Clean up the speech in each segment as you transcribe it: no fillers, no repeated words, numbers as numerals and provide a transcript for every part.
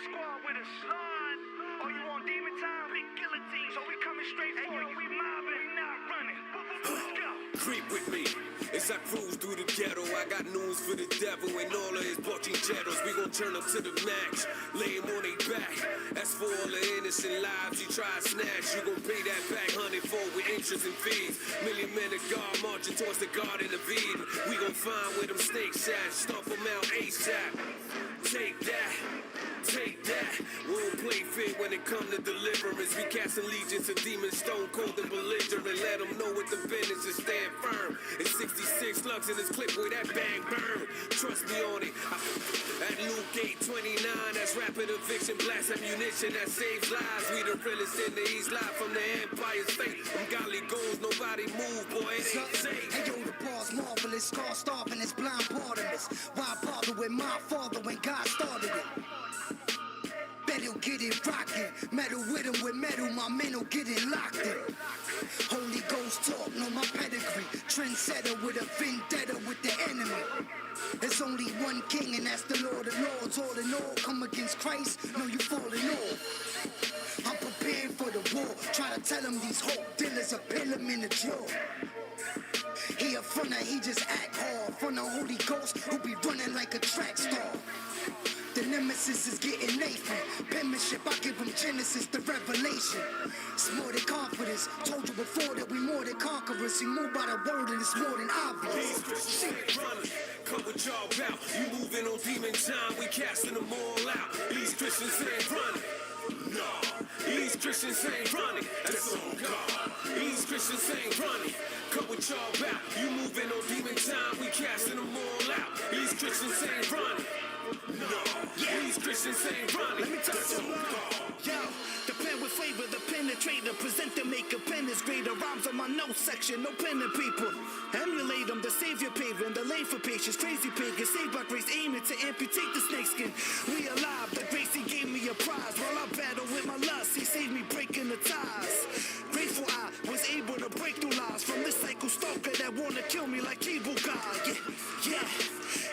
squad with us. Lord, oh, you want demon time? Big guillotine. So we coming straight for you. We mobbing, we not running. Let's go. Creep with me as I cruise through the ghetto. I got news for the devil and all of his Bochincheros. We gon' turn up to the max, lay him on their back. That's for all the innocent lives you try to snatch. You gon' pay that back hundredfold with interest and fees. Million men of God marching towards the Garden of Eden. We gon' find where them snakes at, stomp them out ASAP. Take that. Take that. We don't play fair when it come to deliverance. We casting legions of demons, stone cold and belligerent. Let them know what the business is, stand firm. It's 66 slugs in this clip, boy, that bang burn. Trust me on it. At Luke 8:29, that's rapid eviction, blast ammunition that saves lives. We the realest in the East, live from the Empire State. Them godly goals, nobody move, boy, it ain't safe. Hey yo, the bar's marvelous, scar starving, it's blind pardonless. Why bother with my father when God started it? Better get it rockin', metal with him with metal, my men'll get it locked in. Holy Ghost talk, know my pedigree, trendsetter with a vendetta with the enemy. There's only one king and that's the Lord of Lords. All in all, come against Christ, know you falling off. I'm preparing for the war, try to tell him these hope dealers will pill him in the jaw. He a fronter, he just act hard. From the Holy Ghost, who be running like a track star. The nemesis is getting Nathan. Penmanship, I give him Genesis, the revelation. It's more than confidence. Told you before that we more than conquerors. You move by the word and it's more than obvious. These Christians ain't running. Come with y'all bout. You moving on demon time, we casting them all out. These Christians ain't running. No, these Christians ain't running. That's on God. These Christians ain't running. Come with y'all bout. You moving on demon time, we casting them all out. These Christians ain't running. No, these Christians ain't running. Let me tell you something. Yo, the pen with flavor, the penetrator, present the maker, pen is greater. Rhymes on my notes section, no pen and people. Emulate them, the savior paving, the lane for patience. Crazy pagan, saved by grace, aiming to amputate the snakeskin. We alive, the grace he gave me a prize. While I battle with my lust, he saved me breaking the ties. Grateful I was able to break through lies from this psycho stalker that wanna kill me like Cable Guy. Yeah.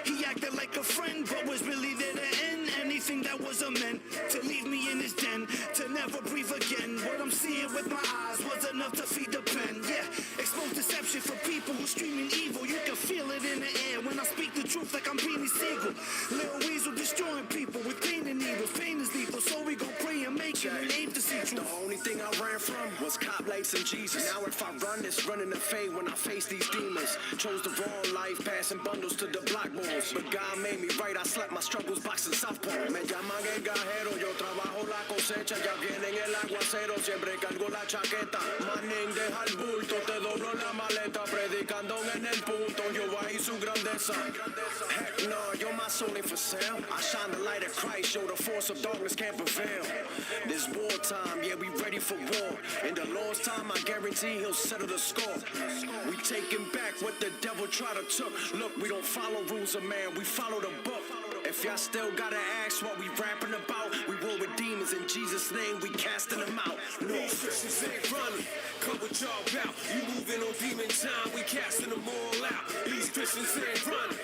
He acted like a friend, but was really there to end anything that was a man. To leave me in his den, to never breathe again. What I'm seeing with my eyes was enough to feed the pen. Yeah, expose deception for people who screaming evil. You can feel it in the air when I speak the truth like I'm Beanie Siegel. Lil Weasel destroying people with pain and needles. Pain is lethal, so we gon' pray and make it and aim to see truth. The only thing I ran from was cop lights and Jesus. Now if I run, it's running the fade when I face these demons. Chose the wrong life, passing bundles to the block balls. But God made me right, I slept my struggles boxing softball. Me llaman el gajero, yo trabajo la cosecha. Ya viene en el aguacero, siempre cargo la chaqueta. Manning, deja el bulto, te doblo la maleta. Predicando en el punto, yo ahí su grandeza. Heck no, you're my soul ain't for sale. I shine the light of Christ, show the force of darkness can't prevail. This wartime, yeah, we ready for war. In the Lord's time, I guarantee he'll settle the score. We taking back what the devil tried to took. Look, we don't follow rules of man, we follow the book. If y'all still gotta ask what we rapping about, we war with demons in Jesus' name, we casting them out. No. These Christians ain't running. Come with y'all bout. You moving on demon time, we casting them all out. These Christians ain't running.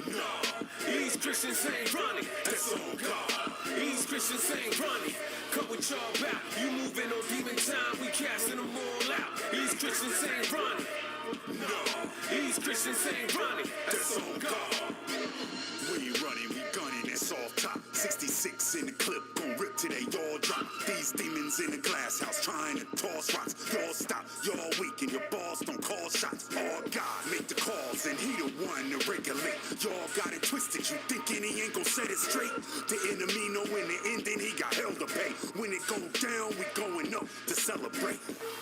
No, these Christians ain't running. That's on God. These Christians ain't running. Come with y'all bout. You moving on demon time, we casting them all out. These Christians ain't running. No, these Christians ain't running. That's on God. We ain't running, we gunning, it's off top. 66 in the clip, gon' rip till they all drop. These demons in the glass house trying to toss rocks. Y'all stop, y'all weak and your balls don't call shots. All God make the calls and he the one to regulate. Y'all got it twisted, you thinking he ain't gon' set it straight. The enemy know in the ending he got hell to pay. When it go down, we going up to celebrate.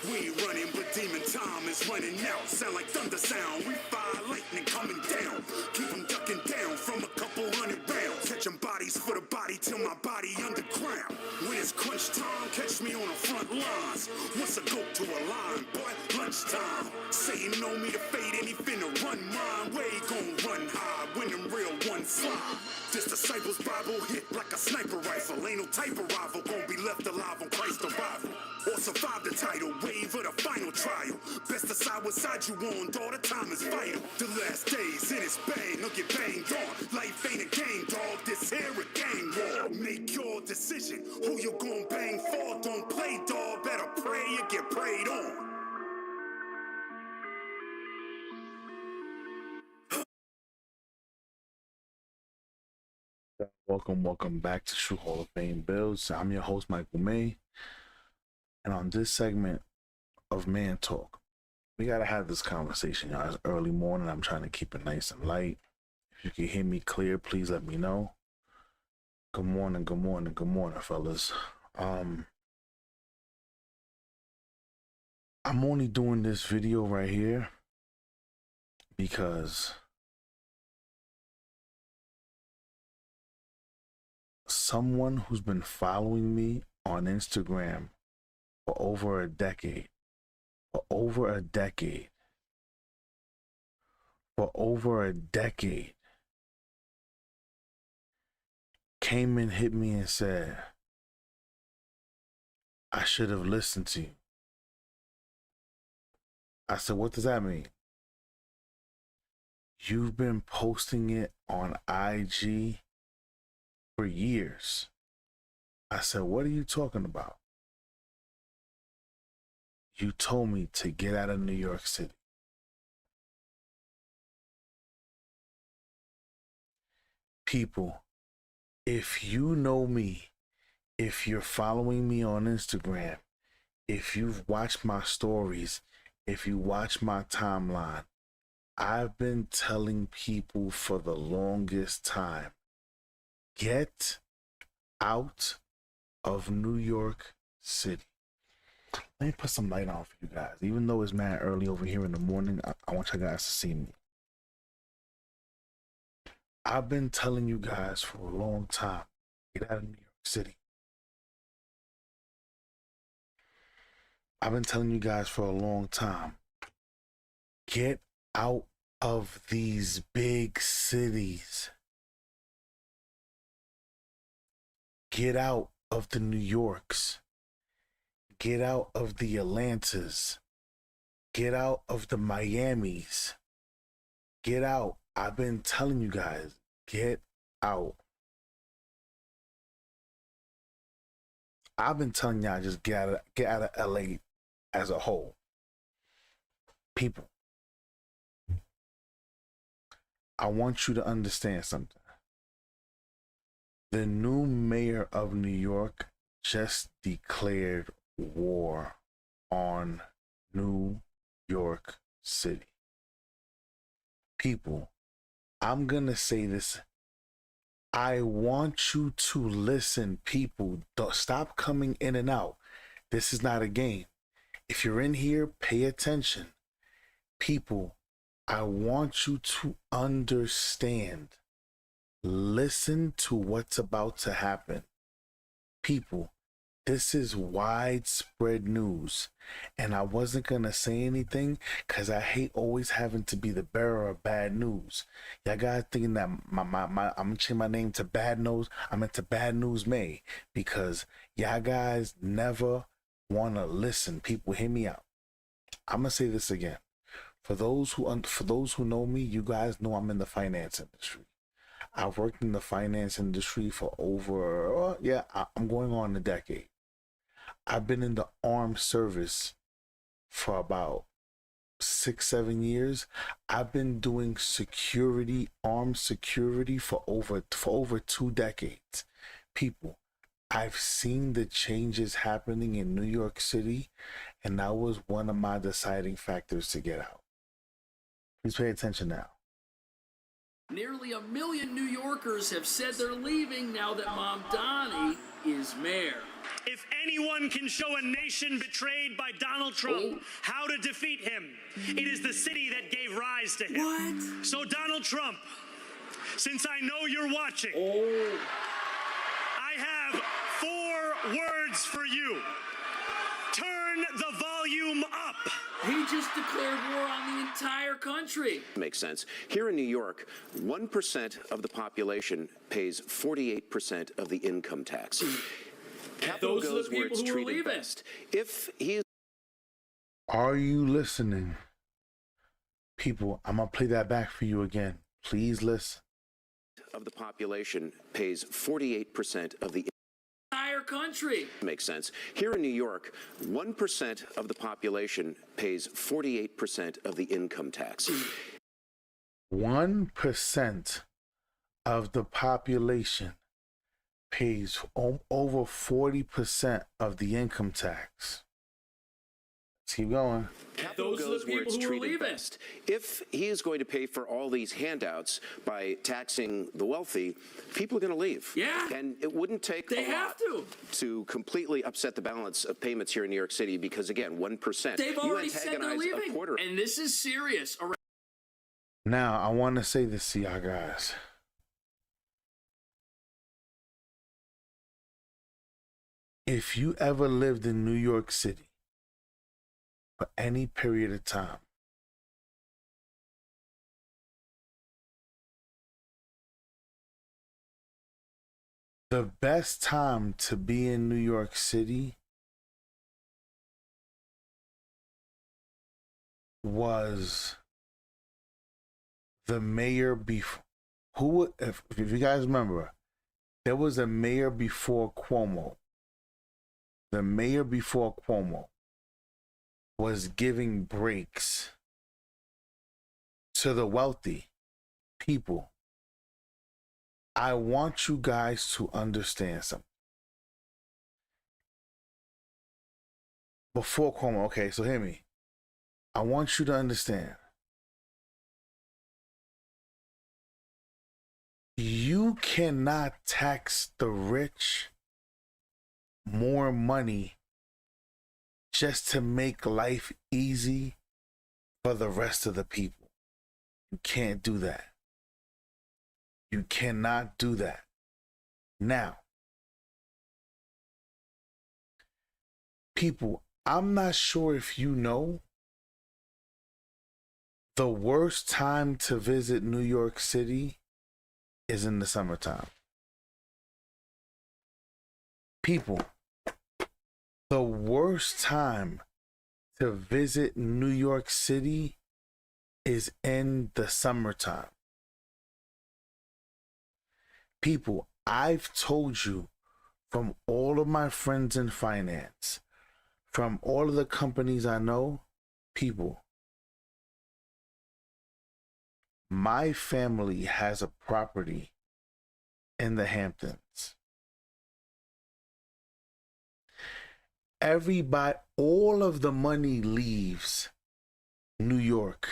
We ain't running, but demon time is running out. Sound like thunder sound, we fire lightning coming down. Keep them ducking down from a couple hundred rounds. Catching bodies for the body till my body underground. When it's crunch time, catch me on the front lines. Once I go to a line, boy, lunchtime. Satan know me to fade and he finna run mine. Way gon' run high when them real ones slide. This disciples Bible hit like a sniper rifle. Ain't no type of rival gon' be left alive on Christ's arrival. Or survive the tidal wave of the final trial. Best to side what side you on, dawg. The time is vital. The last days in its bang, don't get banged on. Life ain't a game, dawg. This here a gang war. Make your decision. Who you gon' bang for? Don't play, dawg. Better pray or get prayed on. Welcome back to True Hall of Fame Builds. I'm your host, Michael May. And on this segment of Man Talk, we got to have this conversation, y'all. It's early morning. I'm trying to keep it nice and light. If you can hear me clear, please let me know. Good morning, fellas. I'm only doing this video right here because someone who's been following me on Instagram for over a decade, came and hit me and said, I should have listened to you. I said, what does that mean? You've been posting it on IG for years. I said, what are you talking about? You told me to get out of New York City. People, if you know me, if you're following me on Instagram, if you've watched my stories, if you watch my timeline, I've been telling people for the longest time, get out of New York City. Let me put some light on for you guys. Even though it's mad early over here in the morning, I want you guys to see me. I've been telling you guys for a long time, get out of New York City. I've been telling you guys for a long time, get out of these big cities. Get out of the New Yorks. Get out of the Atlantas. Get out of the Miamis. Get out. I've been telling you guys, get out. I've been telling y'all just get out of LA as a whole. People, I want you to understand something. The new mayor of New York just declared war on New York City. People, I'm gonna say this. I want you to listen, people. Don't stop coming in and out. This is not a game. If you're in here, pay attention. People, I want you to understand. Listen to what's about to happen. People, this is widespread news, and I wasn't going to say anything because I hate always having to be the bearer of bad news. Y'all guys thinking that I'm going to change my name to Bad News. I'm into Bad News May because y'all guys never want to listen. People, hear me out. I'm going to say this again. For those who know me, you guys know I'm in the finance industry. I've worked in the finance industry for over, I'm going on a decade. I've been in the armed service for about 6-7 years. I've been doing security, armed security for over 2 decades. People, I've seen the changes happening in New York City, and that was one of my deciding factors to get out. Please pay attention now. Nearly 1 million New Yorkers have said they're leaving now that Mamdani is mayor. If anyone can show a nation betrayed by Donald Trump how to defeat him, it is the city that gave rise to him. What? So Donald Trump, since I know you're watching, I have 4 words for you. Turn the volume up. He just declared war on the entire country. Makes sense. Here in New York, 1% of the population pays 48% of the income tax. Capital Those are goes the where people it's who are treated leaving. best. If he is... Are you listening? People, I'm going to play that back for you again. Please listen. Of the population pays 48% of the Entire country. makes sense. Here in New York, 1% of the population pays 48% of the income tax. 1% of the population pays over 40% of the income tax. Let's keep going. Capital Those are the goes where people it's who are treated leaving. best. If he is going to pay for all these handouts by taxing the wealthy, people are going to leave. Yeah. And it wouldn't take They a have lot to completely upset the balance of payments here in New York City because, again, 1%. They've You already said they're antagonize a leaving. quarter. And this is serious. Now, I want to say this to y'all guys. If you ever lived in New York City for any period of time, the best time to be in New York City was the mayor before. If you guys remember, there was a mayor before Cuomo. The mayor before Cuomo was giving breaks to the wealthy people. I want you guys to understand something. Before Cuomo, okay, so hear me. I want you to understand. You cannot tax the rich more money just to make life easy for the rest of the people. You can't do that. You cannot do that. Now, people, I'm not sure if you know, the worst time to visit New York City is in the summertime. People, the worst time to visit New York City is in the summertime. People, I've told you from all of my friends in finance, from all of the companies I know, people, my family has a property in the Hamptons. Everybody, all of the money leaves New York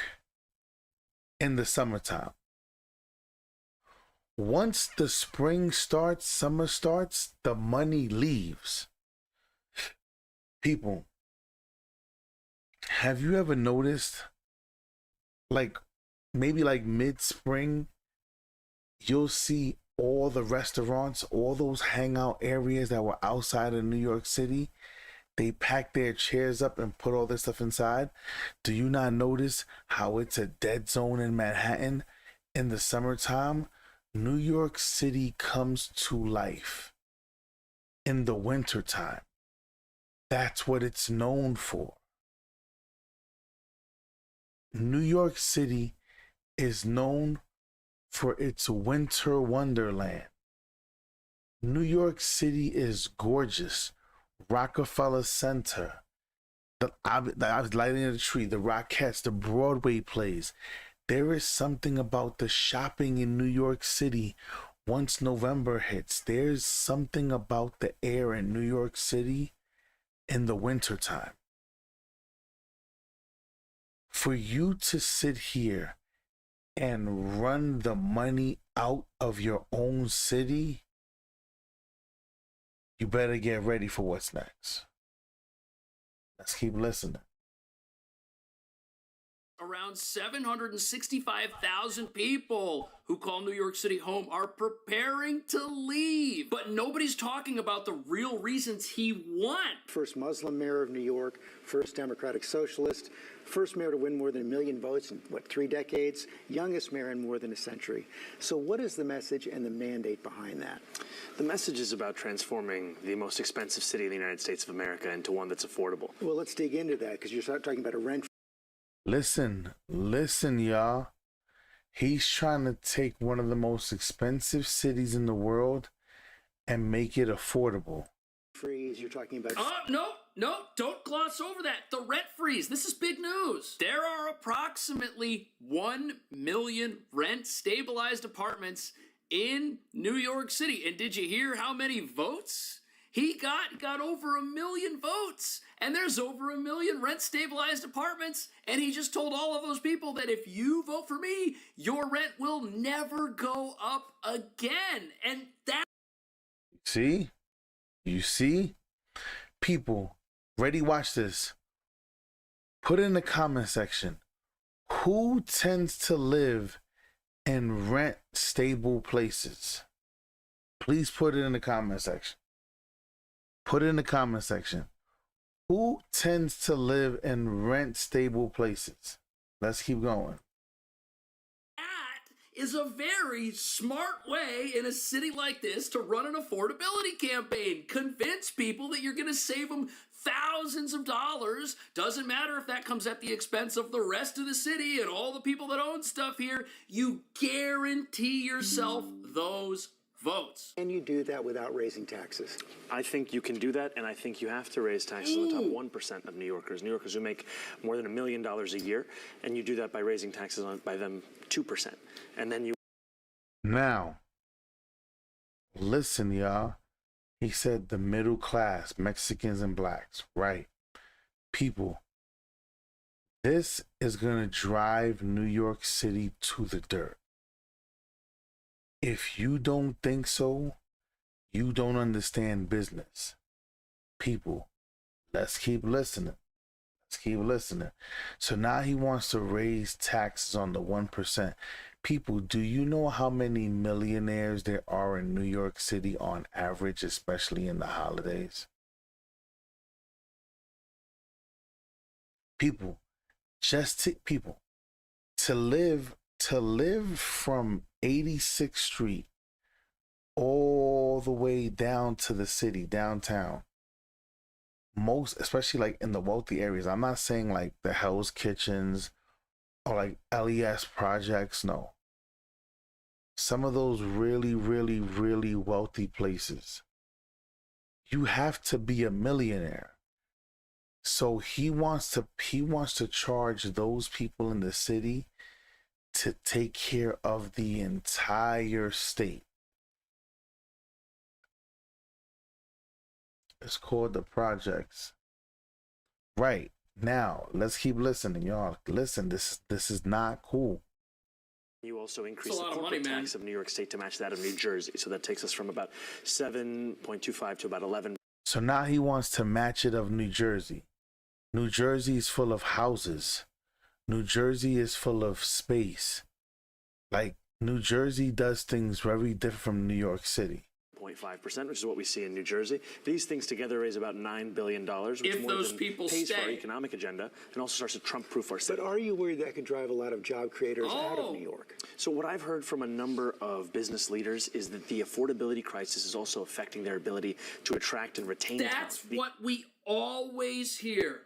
in the summertime. Once the spring starts, summer starts, the money leaves. People, have you ever noticed, maybe mid-spring, you'll see all the restaurants, all those hangout areas that were outside of New York City, they pack their chairs up and put all this stuff inside. Do you not notice how it's a dead zone in Manhattan in the summertime? New York City comes to life in the wintertime. That's what it's known for. New York City is known for its winter wonderland. New York City is gorgeous. Rockefeller Center, I was lighting the tree, the Rockettes, the Broadway plays. There is something about the shopping in New York City once November hits. There's something about the air in New York City in the wintertime. For you to sit here and run the money out of your own city, you better get ready for what's next. Let's keep listening. Around 765,000 people who call New York City home are preparing to leave. But nobody's talking about the real reasons he won. First Muslim mayor of New York, first Democratic Socialist, first mayor to win more than 1 million votes in, 3 decades, youngest mayor in more than a century. So what is the message and the mandate behind that? The message is about transforming the most expensive city in the United States of America into one that's affordable. Well, let's dig into that, because you're talking about a rent Listen, y'all. He's trying to take one of the most expensive cities in the world and make it affordable. Freeze, you're talking about. No, don't gloss over that. The rent freeze. This is big news. There are approximately 1 million rent stabilized apartments in New York City. And did you hear how many votes? He got over 1 million votes, and there's over 1 million rent stabilized apartments. And he just told all of those people that if you vote for me, your rent will never go up again. And that. See? You see? People, ready? Watch this. Put in the comment section, who tends to live in rent stable places? Please put it in the comment section. Put it in the comment section. Who tends to live in rent stable places? Let's keep going. Is a very smart way in a city like this to run an affordability campaign. Convince people that you're going to save them thousands of dollars. Doesn't matter if that comes at the expense of the rest of the city and all the people that own stuff here. You guarantee yourself those votes. Can you do that without raising taxes? I think you can do that, and I think you have to raise taxes on the top 1% of New Yorkers who make more than $1 million a year, and you do that by raising taxes by them 2%. And then you. Now, listen, y'all. He said the middle class, Mexicans and blacks, right? People, this is going to drive New York City to the dirt. If you don't think so, you don't understand business. People, let's keep listening. Let's keep listening. So now he wants to raise taxes on the 1%. People, do you know how many millionaires there are in New York City on average, especially in the holidays? People, to live from 86th Street all the way down to the city, downtown, most, especially like in the wealthy areas. I'm not saying like the Hell's Kitchens or like LES projects, no. Some of those really, really, really wealthy places, you have to be a millionaire. So he wants to charge those people in the city to take care of the entire state. It's called the projects. Right. Now, let's keep listening, y'all. Listen, this is not cool. You also increase the corporate tax of New York State to match that of New Jersey. So that takes us from about 7.25 to about 11. So now he wants to match it of New Jersey. New Jersey is full of houses. New Jersey is full of space. Like, New Jersey does things very different from New York City. 0.5%, which is what we see in New Jersey. These things together raise about $9 billion, which if more those than people pays stay. for our economic agenda and also starts to Trump-proof our city. But are you worried that could drive a lot of job creators out of New York? So what I've heard from a number of business leaders is that the affordability crisis is also affecting their ability to attract and retain talent. That's what we always hear.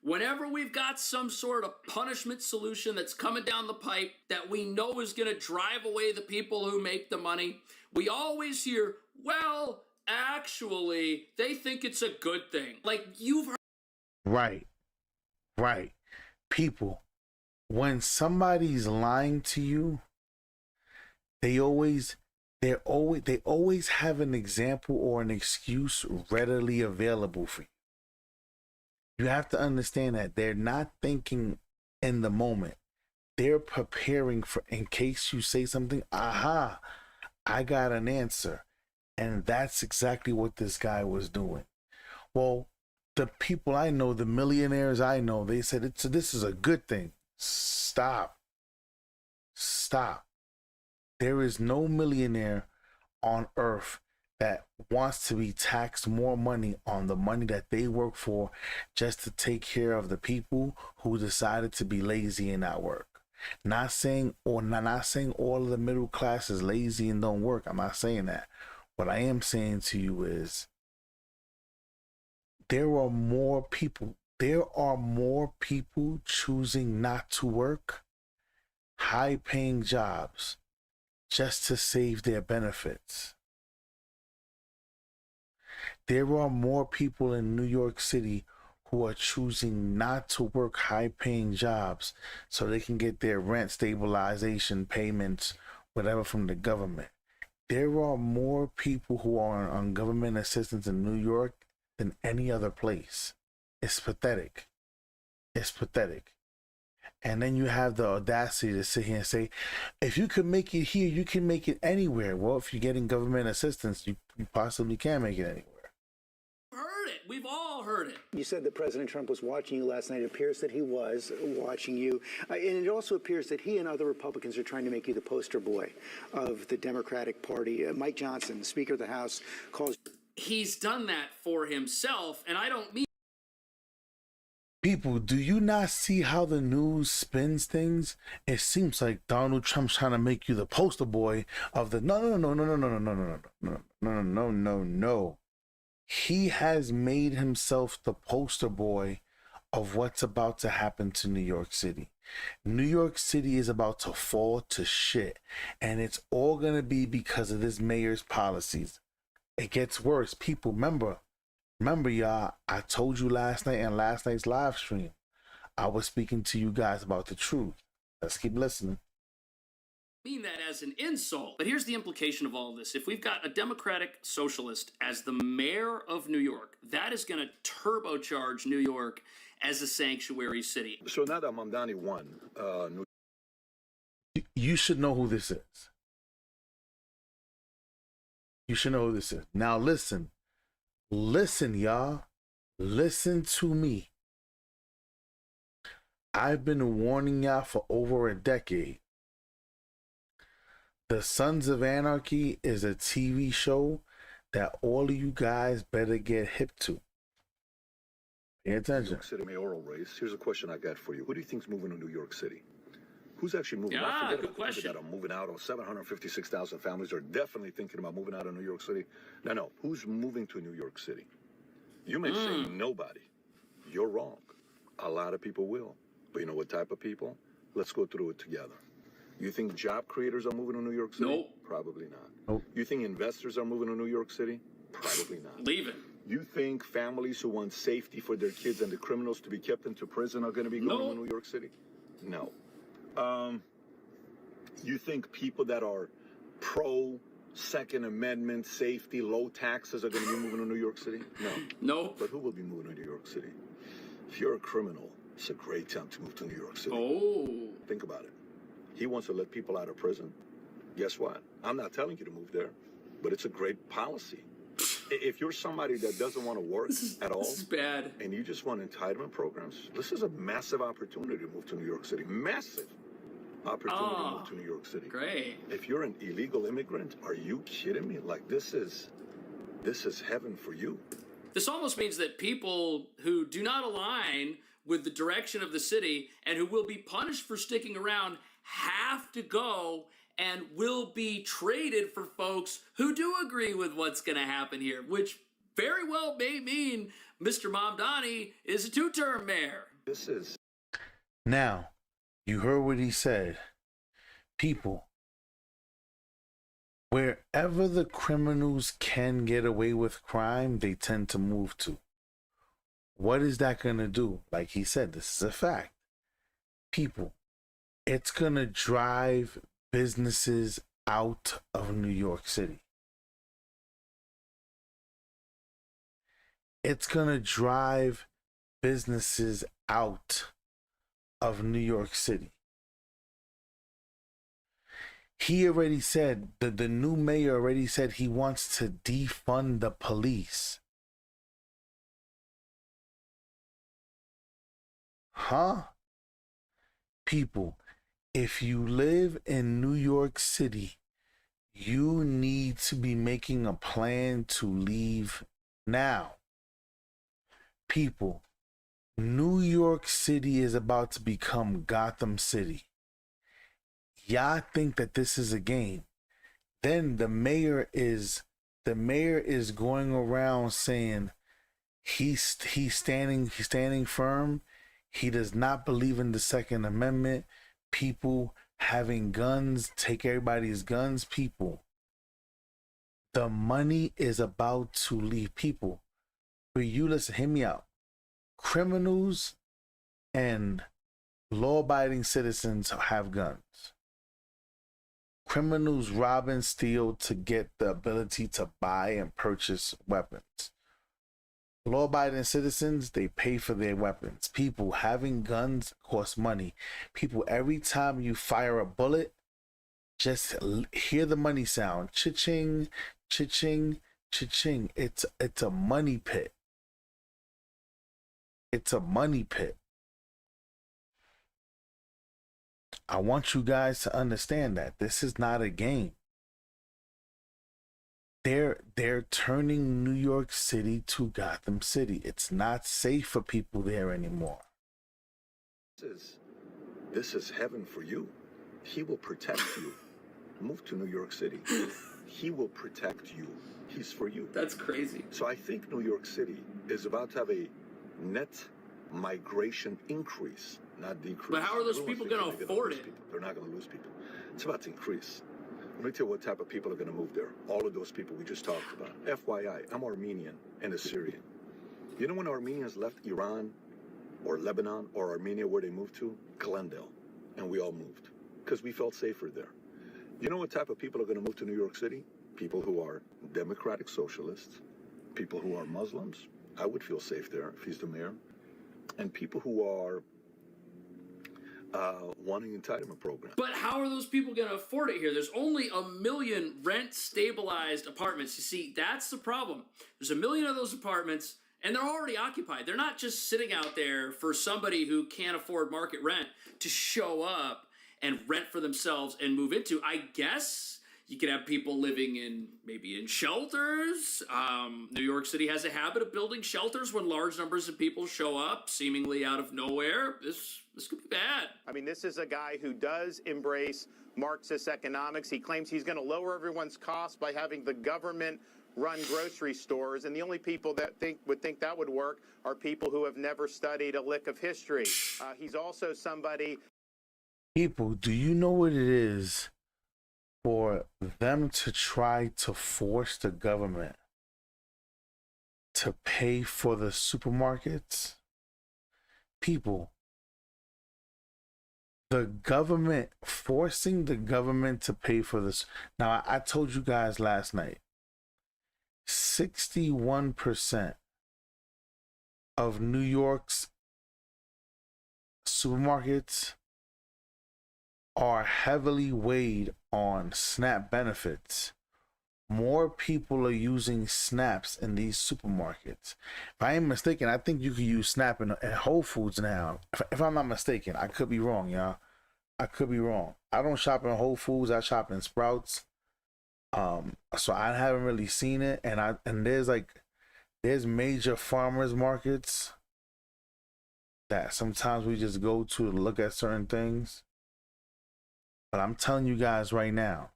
Whenever we've got some sort of punishment solution that's coming down the pipe that we know is going to drive away the people who make the money, we always hear, well, actually, they think it's a good thing. Like, you've heard. Right. People, when somebody's lying to you, they always have an example or an excuse readily available for you. You have to understand that they're not thinking in the moment. They're preparing for, in case you say something, aha, I got an answer. And that's exactly what this guy was doing. Well, the people I know, the millionaires I know, they said, this is a good thing. Stop. There is no millionaire on earth that wants to be taxed more money on the money that they work for just to take care of the people who decided to be lazy and not work. Not saying all of the middle class is lazy and don't work. I'm not saying that. What I am saying to you is there are more people there are more people choosing not to work high-paying jobs just to save their benefits. There are more people in New York City who are choosing not to work high-paying jobs so they can get their rent stabilization payments, whatever, from the government. There are more people who are on government assistance in New York than any other place. It's pathetic. It's pathetic. And then you have the audacity to sit here and say, if you could make it here, you can make it anywhere. Well, if you're getting government assistance, you possibly can make it anywhere. Heard it. We've all heard it. You said that President Trump was watching you last night. It appears that he was watching you. And it also appears that he and other Republicans are trying to make you the poster boy of the Democratic Party. Mike Johnson, Speaker of the House, calls... He's done that for himself, and I don't mean... People, do you not see how the news spins things? It seems like Donald Trump's trying to make you the poster boy of the... No. He has made himself the poster boy of what's about to happen to New York City. New York City is about to fall to shit, and it's all going to be because of this mayor's policies. It gets worse. People, remember y'all, I told you last night in last night's live stream, I was speaking to you guys about the truth. Let's keep listening. Mean that as an insult, but here's the implication of all of this. If we've got a Democratic socialist as the mayor of New York, that is going to turbocharge New York as a sanctuary city. So now that Mamdani won, you should know who this is. You should know who this is. Now listen, y'all, listen to me. I've been warning y'all for over a decade. The Sons of Anarchy is a TV show that all of you guys better get hip to. Pay attention. New York City mayoral race. Here's a question I got for you. Who do you think's moving to New York City? Who's actually moving? Good question. That are moving out. 756,000 families are definitely thinking about moving out of New York City. No. Who's moving to New York City? You may say nobody. You're wrong. A lot of people will. But you know what type of people? Let's go through it together. You think job creators are moving to New York City? Nope. Probably not. Nope. You think investors are moving to New York City? Probably not. Leave it. You think families who want safety for their kids and the criminals to be kept into prison are going to be going to New York City? No. You think people that are pro Second Amendment, safety, low taxes are going to be moving to New York City? No. But who will be moving to New York City? If you're a criminal, it's a great time to move to New York City. Oh. Think about it. He wants to let people out of prison. Guess what? I'm not telling you to move there, but it's a great policy. If you're somebody that doesn't want to work at all, this is bad, and you just want entitlement programs, this is a massive opportunity to move to New York City. Massive opportunity to move to New York City. Great. If you're an illegal immigrant, are you kidding me? Like, this is heaven for you. This almost means that people who do not align with the direction of the city and who will be punished for sticking around have to go and will be traded for folks who do agree with what's going to happen here, which very well may mean Mr. Mamdani is a two-term mayor. This is... Now, you heard what he said. People, wherever the criminals can get away with crime, they tend to move to. What is that going to do? Like he said, this is a fact. People, it's going to drive businesses out of New York City. It's going to drive businesses out of New York City. He already said, the new mayor already said he wants to defund the police. Huh? People, if you live in New York City, you need to be making a plan to leave now. People, New York City is about to become Gotham City. Y'all think that this is a game. Then the mayor is going around saying He's standing firm. He does not believe in the Second Amendment. People having guns, take everybody's guns. People, the money is about to leave. People, for you, listen, hear me out. Criminals and law-abiding citizens have guns. Criminals rob and steal to get the ability to buy and purchase weapons. Law-abiding citizens, they pay for their weapons. People having guns cost money. People, every time you fire a bullet, just hear the money sound. Cha-ching, cha-ching, cha-ching. It's a money pit. It's a money pit. I want you guys to understand that this is not a game. They're turning New York City to Gotham City. It's not safe for people there anymore. This is heaven for you. He will protect you. Move to New York City. He will protect you. He's for you. That's crazy. So I think New York City is about to have a net migration increase, not decrease. But how are those people going to afford it? They're not going to lose people. It's about to increase. Let me tell you what type of people are going to move there. All of those people we just talked about. FYI, I'm Armenian and a Syrian. You know when Armenians left Iran or Lebanon or Armenia, where they moved to? Glendale. And we all moved because we felt safer there. You know what type of people are going to move to New York City? People who are democratic socialists, people who are Muslims. I would feel safe there if he's the mayor. And people who are wanting entitlement programs. But how are those people going to afford it here? There's only 1 million rent-stabilized apartments. You see, that's the problem. There's 1 million of those apartments, and they're already occupied. They're not just sitting out there for somebody who can't afford market rent to show up and rent for themselves and move into. I guess you could have people living in maybe in shelters. New York City has a habit of building shelters when large numbers of people show up, seemingly out of nowhere. This could be bad. I mean, this is a guy who does embrace Marxist economics. He claims he's going to lower everyone's costs by having the government run grocery stores, and the only people that would think that would work are people who have never studied a lick of history. He's also somebody. People, do you know what it is for them to try to force the government to pay for the supermarkets? People, the government, forcing the government to pay for this. Now, I told you guys last night, 61% of New York's supermarkets are heavily weighed on SNAP benefits. More people are using SNAPs in these supermarkets. If I ain't mistaken, I think you can use SNAP in Whole Foods now. If I'm not mistaken, I could be wrong, y'all. I could be wrong. I don't shop in Whole Foods. I shop in Sprouts. So I haven't really seen it. And there's major farmers markets that sometimes we just go to look at certain things. But I'm telling you guys right now,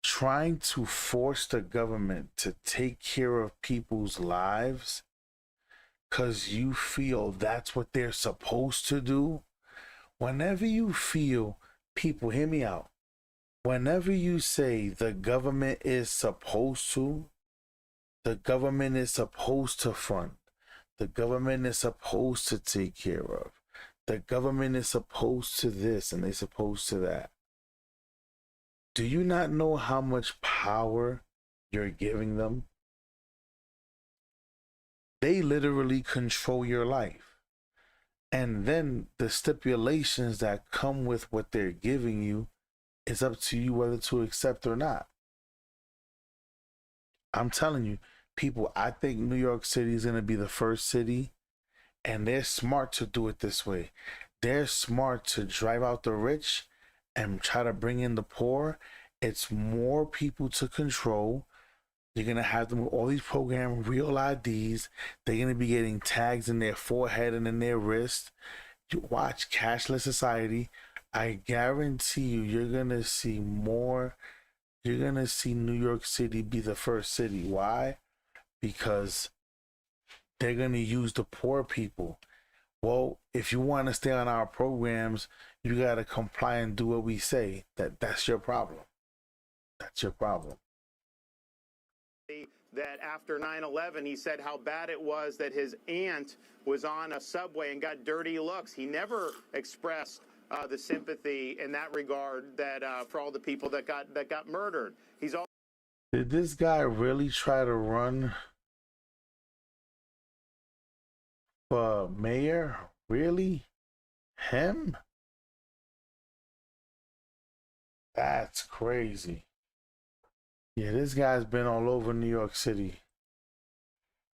trying to force the government to take care of people's lives because you feel that's what they're supposed to do. Whenever you feel, people, hear me out. Whenever you say the government is supposed to, the government is supposed to fund, the government is supposed to take care of, the government is supposed to this and they're supposed to that. Do you not know how much power you're giving them? They literally control your life. And then the stipulations that come with what they're giving you, it's up to you whether to accept or not. I'm telling you, people, I think New York City is going to be the first city. And they're smart to do it this way. They're smart to drive out the rich and try to bring in the poor. It's more people to control. You're going to have them with all these programs, real IDs. They're going to be getting tags in their forehead and in their wrist. You watch Cashless Society. I guarantee you're going to see more. You're going to see New York City be the first city. Why? because they're going to use the poor people. Well, if you want to stay on our programs, you got to comply and do what we say. That's your problem. That's your problem. That after 9/11, he said how bad it was that his aunt was on a subway and got dirty looks. He never expressed the sympathy in that regard that for all the people that got murdered. He's all. Did this guy really try to run for mayor? Really? Him? That's crazy. Yeah, this guy's been all over New York City.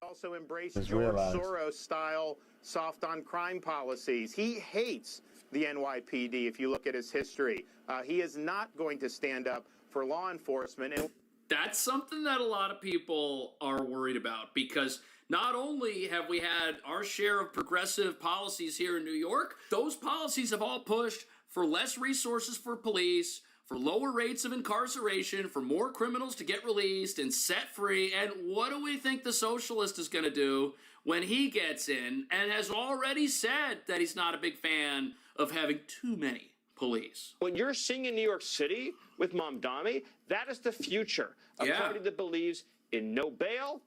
Also embraced George Soros-style soft-on-crime policies. He hates the NYPD, if you look at his history. He is not going to stand up for law enforcement. And that's something that a lot of people are worried about, because not only have we had our share of progressive policies here in New York, those policies have all pushed for less resources for police, for lower rates of incarceration, for more criminals to get released and set free. And what do we think the socialist is going to do when he gets in, and has already said that he's not a big fan of having too many police? What you're seeing in New York City with Mamdani, that is the future. A party that believes in no bail,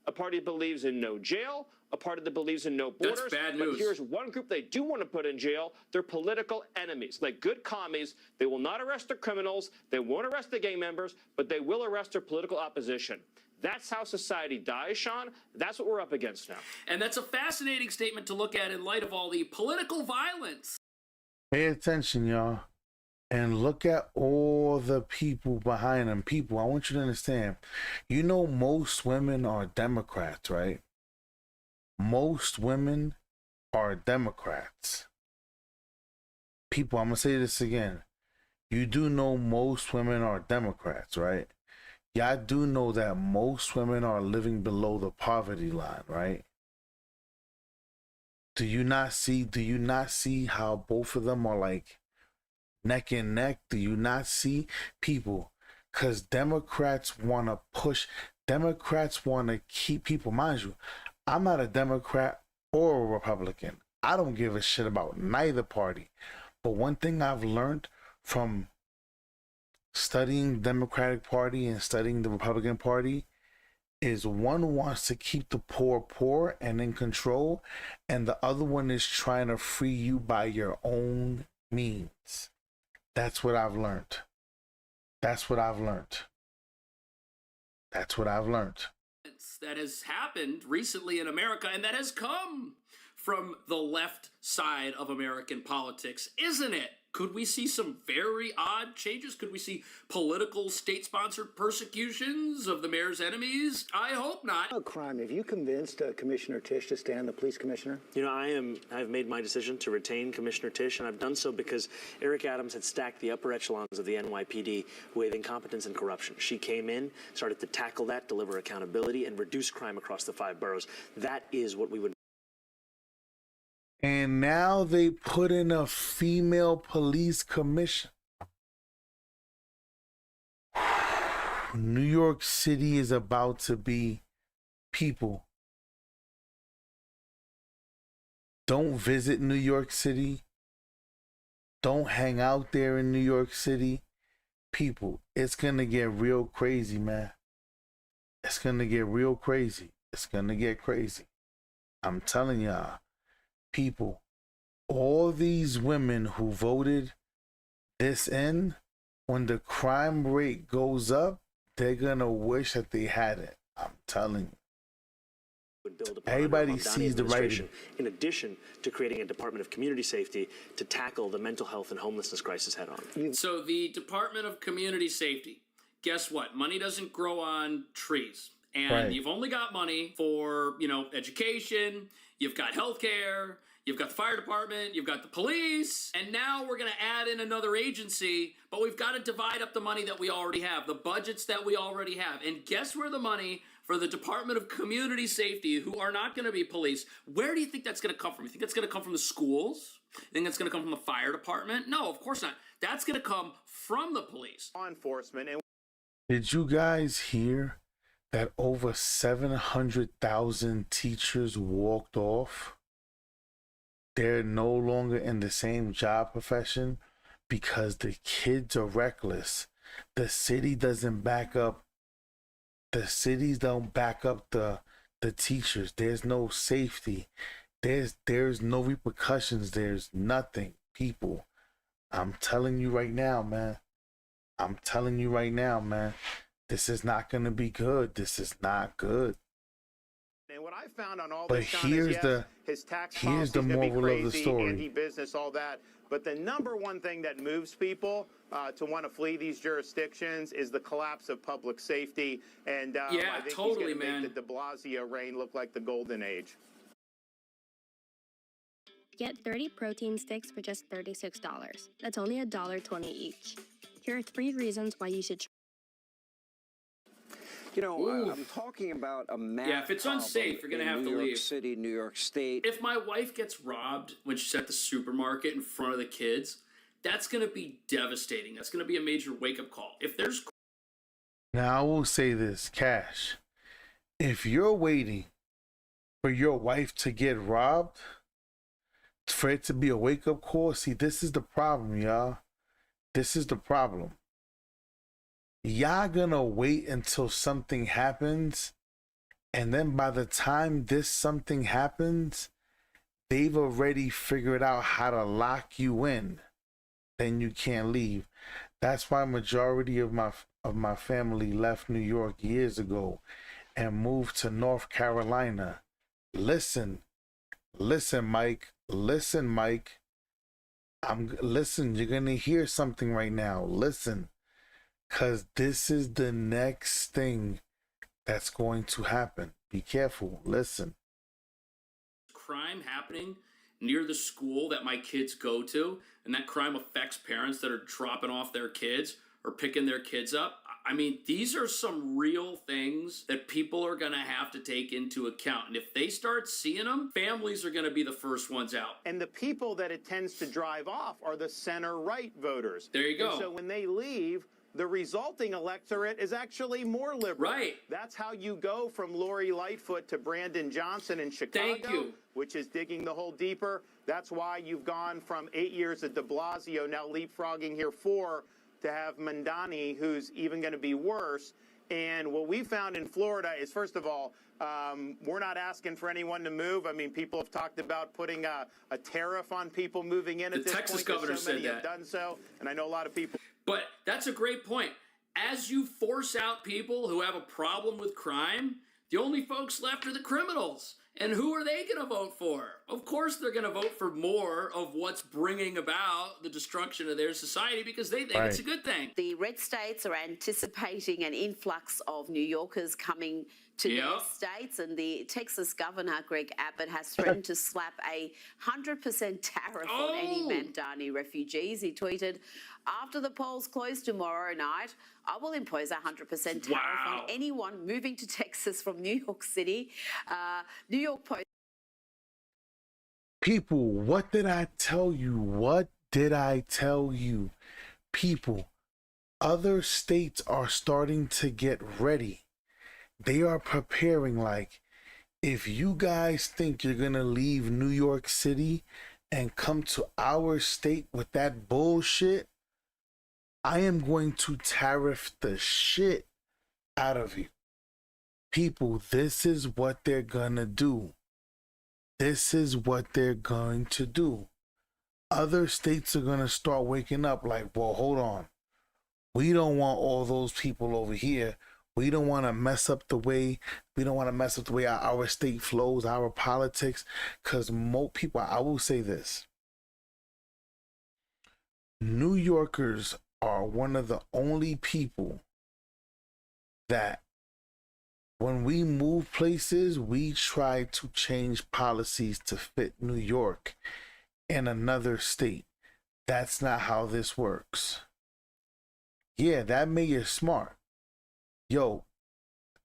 a party that believes in no jail, a party that believes in no borders. That's bad news. But here's one group they do want to put in jail. They're political enemies. Like good commies, they will not arrest the criminals, they won't arrest the gang members, but they will arrest their political opposition. That's how society dies, Sean. That's what we're up against now. And that's a fascinating statement to look at in light of all the political violence. Pay attention, y'all. And look at all the people behind them. People, I want you to understand. You know, most women are Democrats, right? Most women are Democrats. People, I'm going to say this again. You do know most women are Democrats, right? Y'all do know that most women are living below the poverty line, right? Do you not see how both of them are like neck and neck? Do you not see, people? Because Democrats want to push, Democrats want to keep people, mind you, I'm not a Democrat or a Republican. I don't give a shit about neither party. But one thing I've learned from studying the Democratic Party and studying the Republican Party is one wants to keep the poor and in control, and the other one is trying to free you by your own means. That's what I've learned. That's what I've learned. That's what I've learned. That has happened recently in America, and that has come from the left side of American politics, isn't it? Could we see some very odd changes? Could we see political state-sponsored persecutions of the mayor's enemies? I hope not. Crime. Have you convinced Commissioner Tisch to stay on the police commissioner? You know, I've made my decision to retain Commissioner Tisch, and I've done so because Eric Adams had stacked the upper echelons of the NYPD with incompetence and corruption. She came in, started to tackle that, deliver accountability, and reduce crime across the 5 boroughs. That is what we would. And now they put in a female police commission. New York City is about to be, people. Don't visit New York City. Don't hang out there in New York City. People, it's going to get real crazy, man. It's going to get real crazy. It's going to get crazy. I'm telling y'all. People, all these women who voted this in, when the crime rate goes up, they're gonna wish that they had it. I'm telling you. Everybody sees the writing. In addition to creating a Department of Community Safety to tackle the mental health and homelessness crisis head on. So the Department of Community Safety, guess what? Money doesn't grow on trees. And you've only got money for, education, you've got healthcare, you've got the fire department, you've got the police, and now we're going to add in another agency, but we've got to divide up the money that we already have, the budgets that we already have. And guess where the money for the Department of Community Safety, who are not going to be police, where do you think that's going to come from? You think that's going to come from the schools? You think that's going to come from the fire department? No, of course not. That's going to come from the police. Law enforcement. Did you guys hear that over 700,000 teachers walked off. They're no longer in the same job profession because the kids are reckless. The city doesn't back up. The cities don't back up the teachers. There's no safety. There's no repercussions. There's nothing. People, I'm telling you right now, man. This is not going to be good. This is not good. And what I found on all But this, Sean, here's is yes, the his tax here's policy's the gonna be moral of the crazy, story. anti-business, all that. But the number one thing that moves people to want to flee these jurisdictions is the collapse of public safety. And Yeah, I think totally, he's going to man. make the de Blasio reign look like the golden age. Get 30 protein sticks for just $36. That's only $1.20 each. Here are 3 reasons why you should try. You know, I'm talking about a math Yeah, if it's unsafe, you're going to have to New York leave. City, New York State. If my wife gets robbed when she's at the supermarket in front of the kids, that's going to be devastating. That's going to be a major wake-up call. If there's... Now I will say this, Cash. If you're waiting for your wife to get robbed, for it to be a wake-up call, see, this is the problem, y'all. This is the problem. Y'all gonna wait until something happens, and then by the time this something happens, they've already figured out how to lock you in. Then you can't leave. That's why majority of my family left New York years ago and moved to North Carolina. Listen, Mike. Listen, Mike. Listen, you're gonna hear something right now. Listen. Because this is the next thing that's going to happen. Be careful. Listen. crime happening near the school that my kids go to, and that crime affects parents that are dropping off their kids or picking their kids up. I mean, these are some real things that people are going to have to take into account. And if they start seeing them, families are going to be the first ones out. And the people that it tends to drive off are the center-right voters. There you go. And so when they leave, the resulting electorate is actually more liberal. Right. That's how you go from Lori Lightfoot to Brandon Johnson in Chicago, Thank you. which is digging the hole deeper. That's why you've gone from 8 years at de Blasio, now leapfrogging here 4, to have Mandani, who's even going to be worse. And what we found in Florida is, first of all, we're not asking for anyone to move. I mean, people have talked about putting a tariff on people moving in at this Texas point. 'cause governor so many said have that. done so, and I know a lot of people. But that's a great point. As you force out people who have a problem with crime, the only folks left are the criminals. And who are they going to vote for? Of course they're going to vote for more of what's bringing about the destruction of their society because they think it's a good thing. The red states are anticipating an influx of New Yorkers coming to their states, and the Texas governor, Greg Abbott, has threatened to slap a 100% tariff on any Mandani refugees. He tweeted, "After the polls close tomorrow night, I will impose a 100% tariff on anyone moving to Texas from New York City." New York Post. People, what did I tell you? What did I tell you? People, other states are starting to get ready. They are preparing. Like, if you guys think you're going to leave New York City and come to our state with that bullshit, I am going to tariff the shit out of you. People, this is what they're going to do. This is what they're going to do. Other states are going to start waking up like, well, hold on. We don't want all those people over here. We don't want to mess up the way our state flows, our politics. Because most people, I will say this. New Yorkers are one of the only people that when we move places, we try to change policies to fit New York in another state. That's not how this works. Yeah, that mayor's smart. Yo,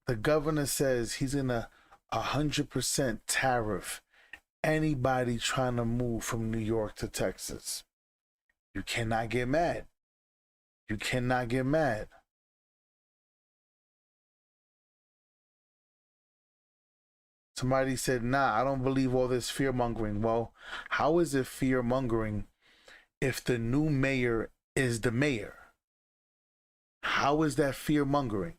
the governor says he's in a 100% tariff anybody trying to move from New York to Texas. You cannot get mad. You cannot get mad. Somebody said, nah, I don't believe all this fear mongering. Well, how is it fear mongering if the new mayor is the mayor? How is that fear mongering?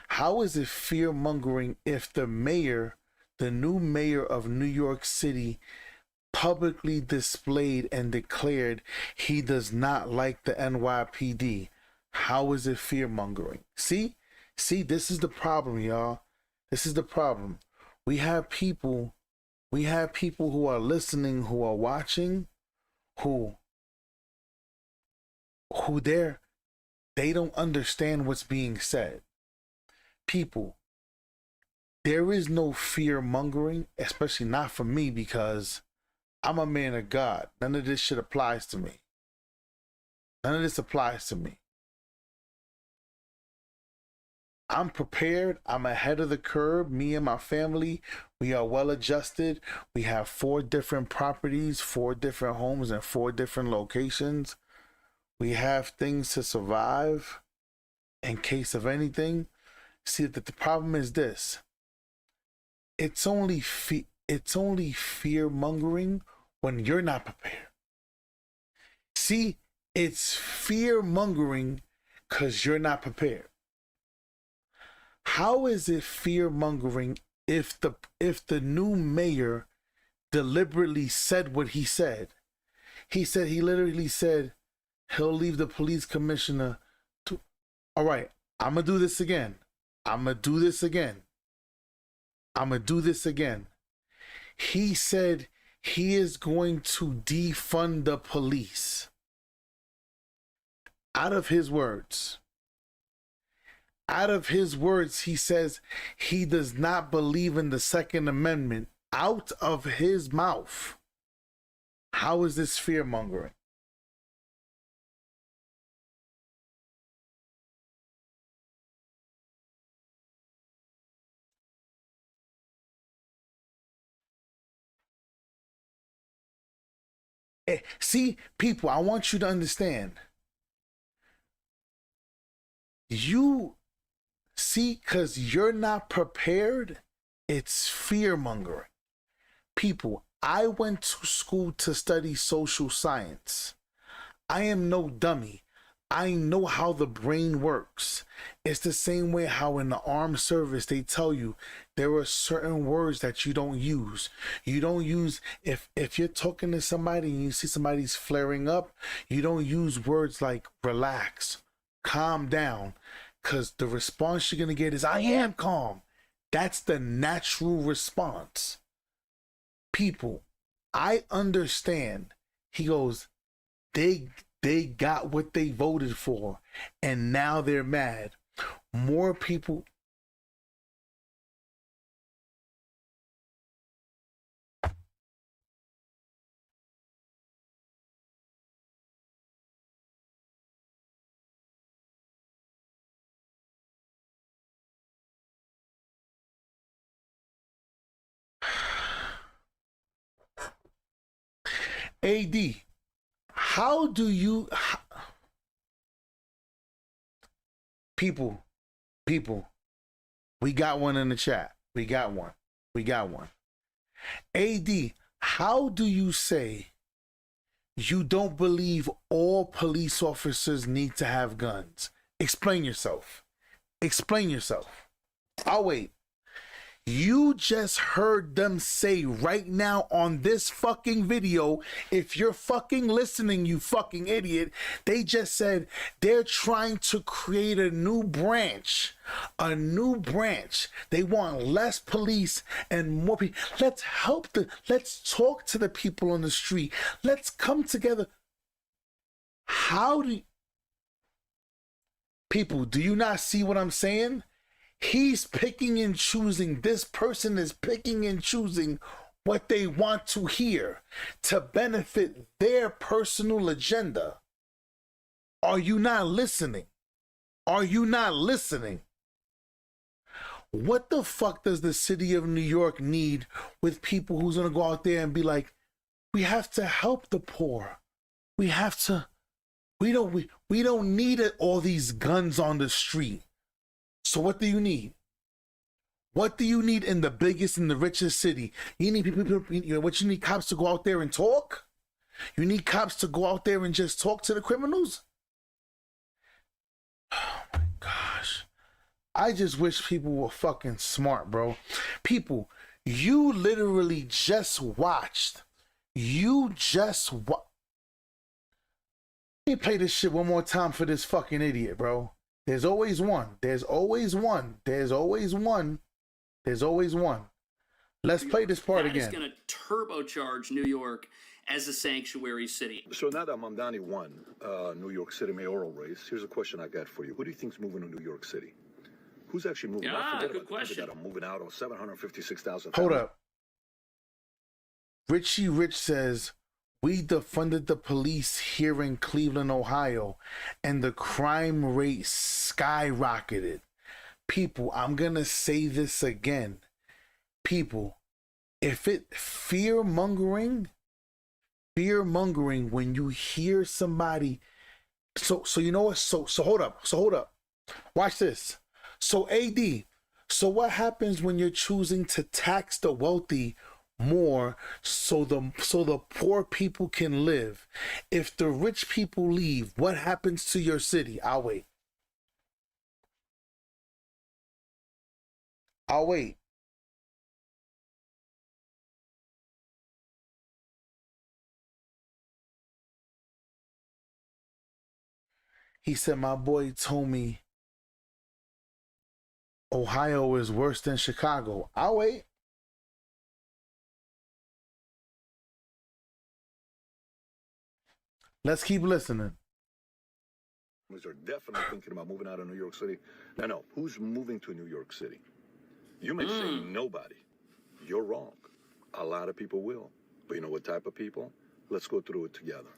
How is it fear mongering if the mayor, the new mayor of New York City, publicly displayed and declared he does not like the NYPD? How is it fear mongering? See, this is the problem, y'all. This is the problem. We have people who are listening, who are watching, who they don't understand what's being said. People, there is no fear mongering, especially not for me, because I'm a man of God. None of this shit applies to me. None of this applies to me. I'm prepared. I'm ahead of the curve. Me and my family, we are well adjusted. We have 4 different properties, 4 different homes, and 4 different locations. We have things to survive in case of anything. See, that the problem is this. It's only fear mongering when you're not prepared. See, it's fear mongering because you're not prepared. How is it fear mongering if the new mayor deliberately said what he said? He literally said he'll leave the police commissioner to. All right, I'm gonna do this again. He said he is going to defund the police. Out of his words, he says he does not believe in the Second Amendment. Out of his mouth. How is this fear mongering? See, people, I want you to understand. You see, because you're not prepared, it's fear mongering. People, I went to school to study social science. I am no dummy. I know how the brain works. It's the same way how in the armed service they tell you there are certain words that you don't use. You don't use, if you're talking to somebody and you see somebody's flaring up, you don't use words like relax, calm down, because the response you're going to get is, I am calm. That's the natural response. People, I understand. He goes, they got what they voted for, and now they're mad. More people. AD, how do you... People, we got one in the chat. We got one. AD, how do you say you don't believe all police officers need to have guns? Explain yourself. I'll wait. You just heard them say right now on this fucking video, if you're fucking listening, you fucking idiot, they just said they're trying to create a new branch. They want less police and more people. Let's talk to the people on the street. Let's come together. People, do you not see what I'm saying? He's picking and choosing. This person is picking and choosing what they want to hear to benefit their personal agenda. Are you not listening? What the fuck does the city of New York need with people who's gonna go out there and be like, we have to help the poor. We don't need all these guns on the street. So what do you need? What do you need in the biggest and the richest city? You need people, what you need cops to go out there and talk? You need cops to go out there and just talk to the criminals? Oh my gosh. I just wish people were fucking smart, bro. People, you literally just watched. Let me play this shit one more time for this fucking idiot, bro. There's always one. There's always one. There's always one. There's always one. Let's play this part again. That is going to turbocharge New York as a sanctuary city. So now that Mamdani won New York City mayoral race, here's a question I got for you. Who do you think's moving to New York City? Who's actually moving? Good question. That I'm moving out on 756,000. Hold up. Richie Rich says, we defunded the police here in Cleveland, Ohio, and the crime rate skyrocketed. People, I'm going to say this again. People, if it fear-mongering when you hear somebody, so you know what? So hold up. Watch this. So AD, so what happens when you're choosing to tax the wealthy more so the poor people can live? If the rich people leave, what happens to your city? I'll wait. He said, my boy told me Ohio is worse than Chicago. I'll wait. Let's keep listening. Are definitely thinking about moving out of New York City. No. Who's moving to New York City? You may say nobody. You're wrong. A lot of people will. But you know what type of people? Let's go through it together.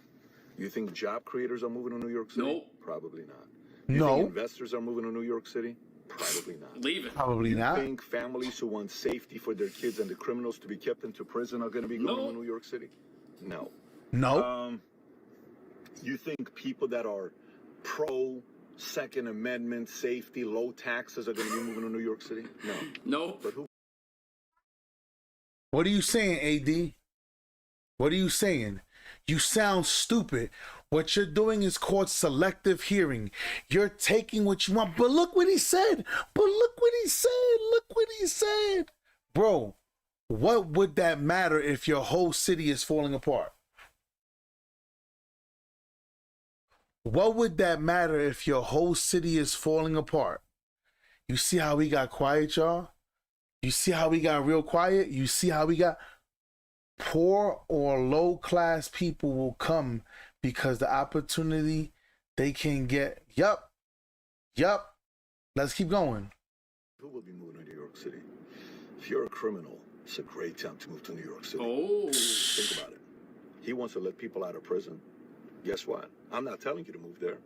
You think job creators are moving to New York City? Nope. Probably not. You think investors are moving to New York City? Probably not. Leave it. Probably not. You think families who want safety for their kids and the criminals to be kept into prison are going to be going to New York City? No. You think people that are pro Second Amendment, safety, low taxes are going to be moving to New York City? No. But who? What are you saying, AD? What are you saying? You sound stupid. What you're doing is called selective hearing. You're taking what you want. But look what he said. Bro, what would that matter if your whole city is falling apart? What would that matter if your whole city is falling apart? You see how we got quiet, y'all? You see how we got real quiet? You see how we got poor or low class people will come because the opportunity they can get. Yup. Let's keep going. Who will be moving to New York City? If you're a criminal, it's a great time to move to New York City. Think about it. He wants to let people out of prison. Guess what? I'm not telling you to move there,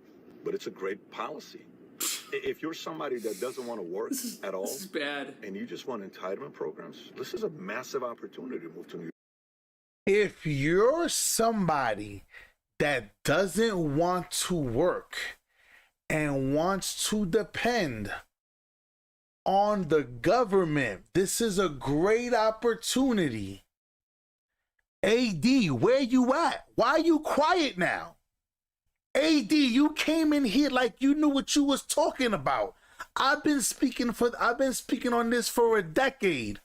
but it's a great policy. If you're somebody that doesn't want to work at all, this is bad, and you just want entitlement programs, this is a massive opportunity to move to New York. If you're somebody that doesn't want to work and wants to depend on the government, this is a great opportunity. AD, where you at? Why are you quiet now? AD, you came in here like you knew what you was talking about. I've been speaking on this for a decade.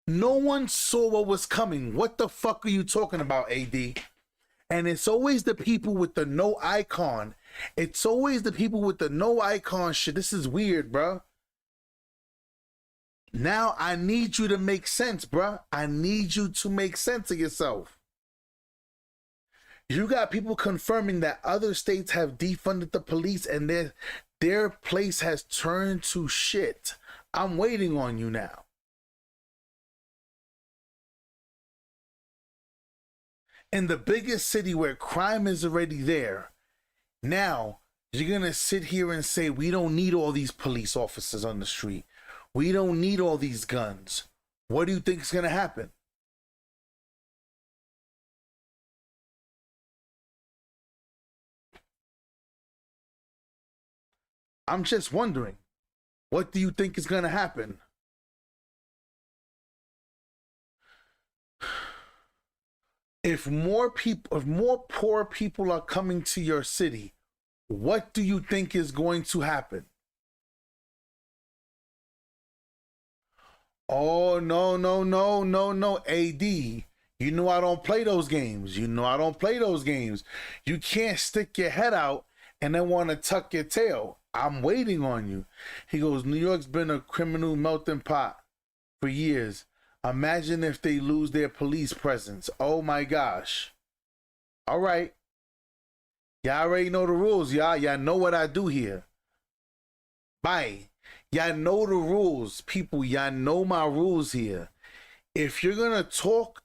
No one saw what was coming. What the fuck are you talking about, AD? And it's always the people with the no icon. It's always the people with the no icon shit. This is weird, bro. Now I need you to make sense, bro. I need you to make sense of yourself. You got people confirming that other states have defunded the police and their place has turned to shit. I'm waiting on you now. In the biggest city where crime is already there, now you're going to sit here and say, we don't need all these police officers on the street. We don't need all these guns. What do you think is going to happen? I'm just wondering, what do you think is going to happen? If more poor people are coming to your city, what do you think is going to happen? Oh, no, AD. You know I don't play those games. You can't stick your head out and then want to tuck your tail. I'm waiting on you. He goes, New York's been a criminal melting pot for years. Imagine if they lose their police presence. Oh my gosh. All right. Y'all already know the rules, y'all. Y'all know what I do here. Bye. Y'all know the rules, people. Y'all know my rules here. If you're going to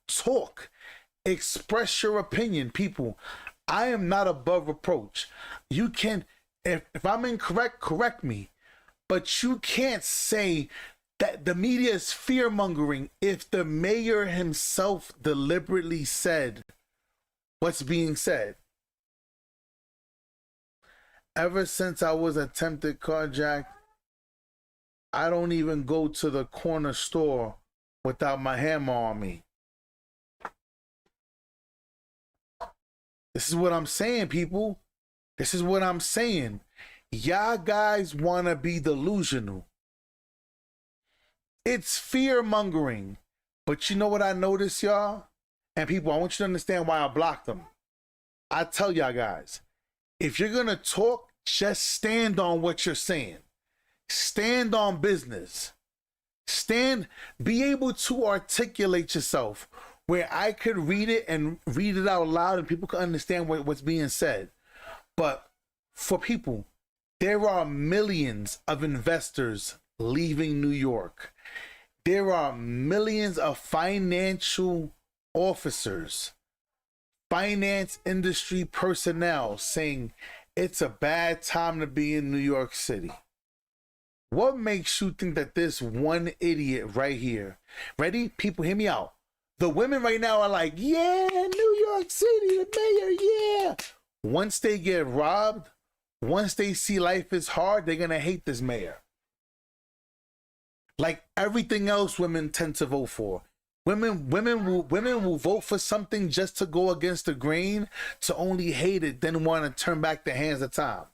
talk. Express your opinion, people. I am not above reproach. You can, if I'm incorrect, correct me. But you can't say that the media is fear-mongering if the mayor himself deliberately said what's being said. Ever since I was attempted carjacked, I don't even go to the corner store without my hammer on me. This is what I'm saying, people. This is what I'm saying. Y'all guys want to be delusional. It's fear-mongering. But you know what I noticed, y'all? And people, I want you to understand why I blocked them. I tell y'all guys, if you're going to talk, just stand on what you're saying. Stand on business. Be able to articulate yourself where I could read it and read it out loud and people can understand what's being said. But for people, there are millions of investors leaving New York. There are millions of financial officers, finance industry personnel saying it's a bad time to be in New York City. What makes you think that this one idiot right here, ready? People, hear me out. The women right now are like, yeah, New York City, the mayor, yeah. Once they get robbed, once they see life is hard, they're going to hate this mayor. Like everything else women tend to vote for. Women will vote for something just to go against the grain, to only hate it, then want to turn back the hands of time.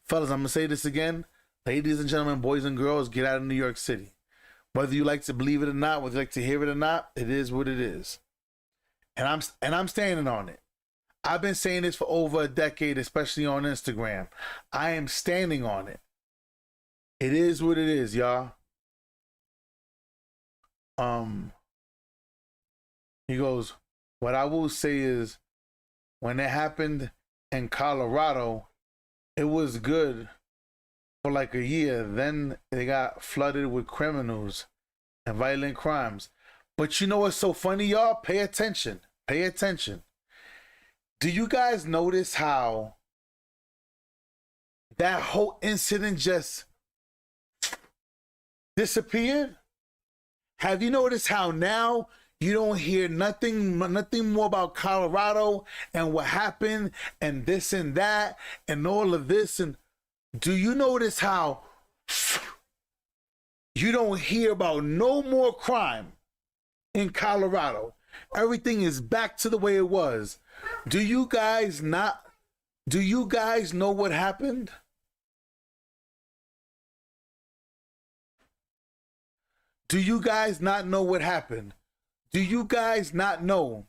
Fellas, I'm going to say this again. Ladies and gentlemen, boys and girls, get out of New York City. Whether you like to believe it or not, whether you like to hear it or not, it is what it is. And I'm standing on it. I've been saying this for over a decade, especially on Instagram. I am standing on it. It is what it is, y'all. He goes, what I will say is, when it happened in Colorado, it was good for like a year. Then they got flooded with criminals and violent crimes. But you know what's so funny, y'all? Pay attention. Pay attention. Do you guys notice how that whole incident just disappeared? Have you noticed how now you don't hear nothing more about Colorado and what happened and this and that and all of this? And do you notice how you don't hear about no more crime in Colorado? Everything is back to the way it was. Do you guys know what happened? Do you guys not know what happened? Do you guys not know?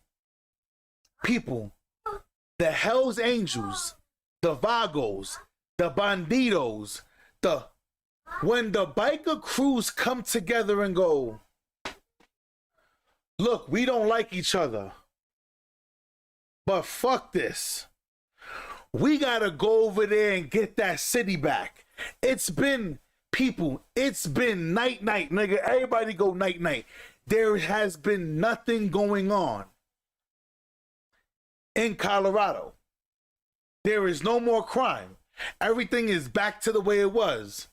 People, the Hells Angels, the Vagos, the Bandidos, when the biker crews come together and go, look, we don't like each other, but fuck this. We gotta go over there and get that city back. It's been, people, it's been night, nigga. Everybody go night. There has been nothing going on in Colorado. There is no more crime. Everything is back to the way it was.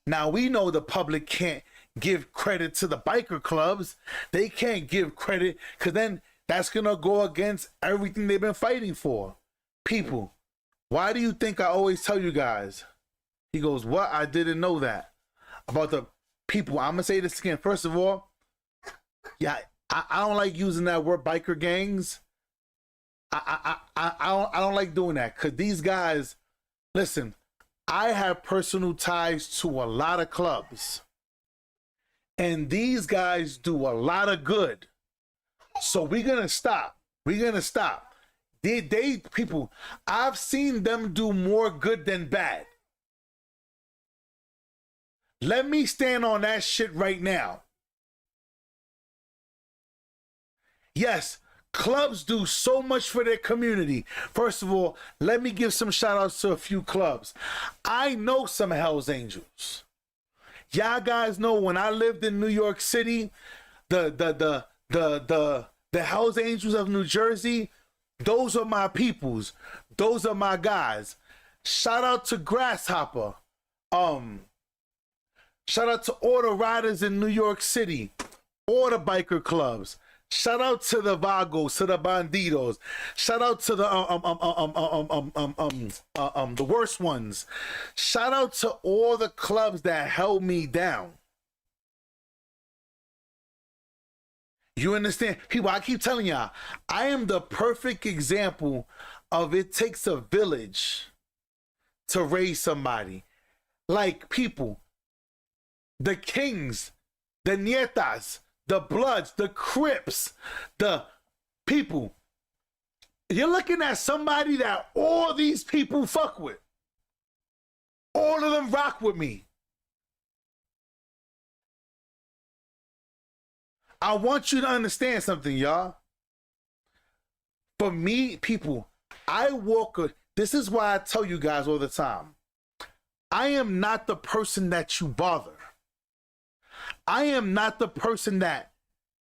Now we know the public can't give credit to the biker clubs. They can't give credit because then that's going to go against everything they've been fighting for. People, why do you think I always tell you guys? He goes, what? I didn't know that. About the people. I'm going to say this again. First of all, yeah, I don't like using that word, biker gangs. I don't like doing that, because these guys, listen, I have personal ties to a lot of clubs, and these guys do a lot of good. So we're gonna stop. They people, I've seen them do more good than bad. Let me stand on that shit right now. Yes, clubs do so much for their community. First of all, let me give some shout outs to a few clubs. I know some Hells Angels. Y'all guys know when I lived in New York City, the Hells Angels of New Jersey, those are my peoples. Those are my guys. Shout out to Grasshopper. Shout out to all the riders in New York City, all the biker clubs. Shout out to the Vagos, to the Bandidos. Shout out to the worst ones. Shout out to all the clubs that held me down. You understand? People, I keep telling y'all, I am the perfect example of it takes a village to raise somebody. Like, people, the Kings, the Nietas, the Bloods, the Crips, the people. You're looking at somebody that all these people fuck with. All of them rock with me. I want you to understand something, y'all. For me, people, this is why I tell you guys all the time. I am not the person that you bother. I am not the person that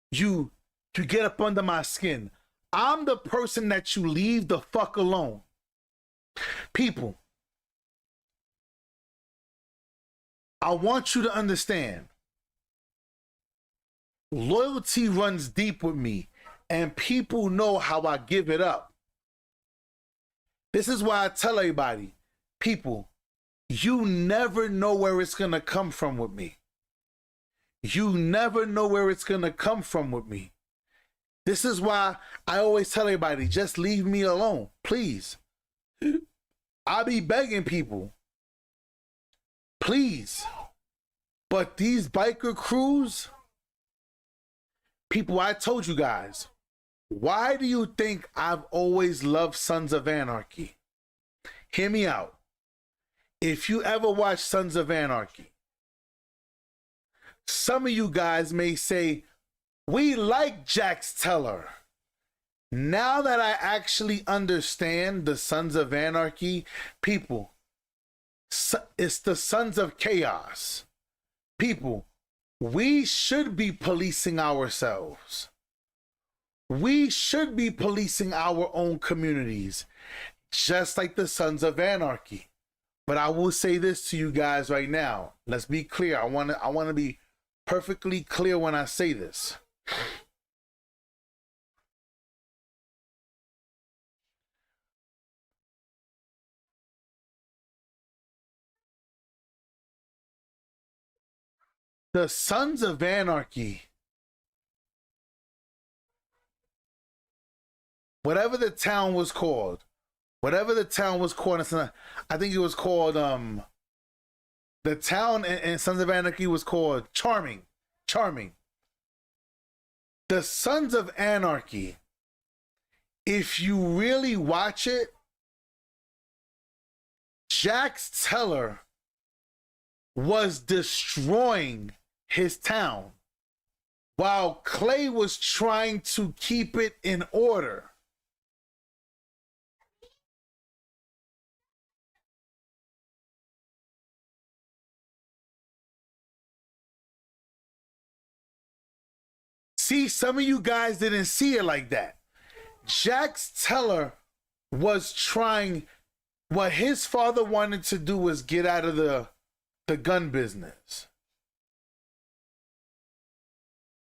you get up under my skin. I'm the person that you leave the fuck alone. People, I want you to understand. Loyalty runs deep with me, and people know how I give it up. This is why I tell everybody, people, you never know where it's going to come from with me. You never know where it's going to come from with me. This is why I always tell everybody, just leave me alone, please. I be begging people, please. But these biker crews, people, I told you guys, why do you think I've always loved Sons of Anarchy? Hear me out. If you ever watch Sons of Anarchy, some of you guys may say, we like Jax Teller. Now that I actually understand the Sons of Anarchy, people, it's the Sons of Chaos. People, we should be policing ourselves. We should be policing our own communities, just like the Sons of Anarchy. But I will say this to you guys right now. Let's be clear. I want to be perfectly clear when I say this. The Sons of Anarchy, whatever the town was called, I think it was called, the town in Sons of Anarchy was called Charming. The Sons of Anarchy, if you really watch it, Jax Teller was destroying his town while Clay was trying to keep it in order. See, some of you guys didn't see it like that. Jax Teller was trying, what his father wanted to do was get out of the gun business.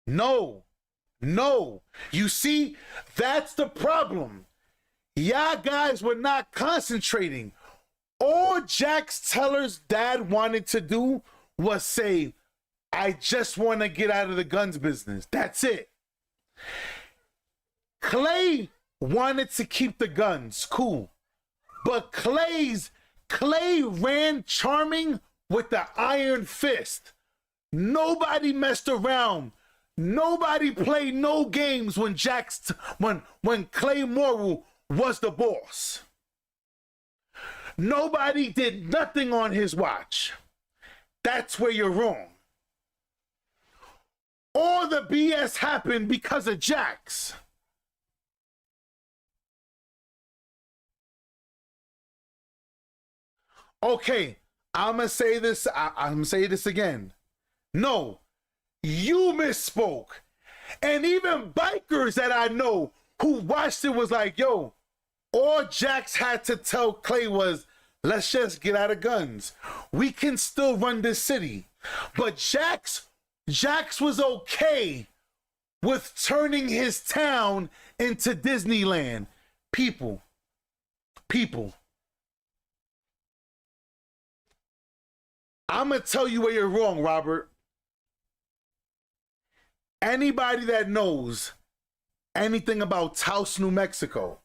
No. You see, that's the problem. Y'all guys were not concentrating. All Jax Teller's dad wanted to do was say, I just want to get out of the guns business. That's it. Clay wanted to keep the guns, cool. But Clay ran charming with the iron fist. Nobody messed around. Nobody played no games when when Clay Morrell was the boss. Nobody did nothing on his watch. That's where you're wrong. All the BS happened because of Jax. Okay, I'm gonna say this. I'm gonna say this again. No, you misspoke. And even bikers that I know who watched it was like, yo, all Jax had to tell Clay was, let's just get out of guns. We can still run this city. But Jax was okay with turning his town into Disneyland. People. I'm going to tell you where you're wrong, Robert. Anybody that knows anything about Taos, New Mexico,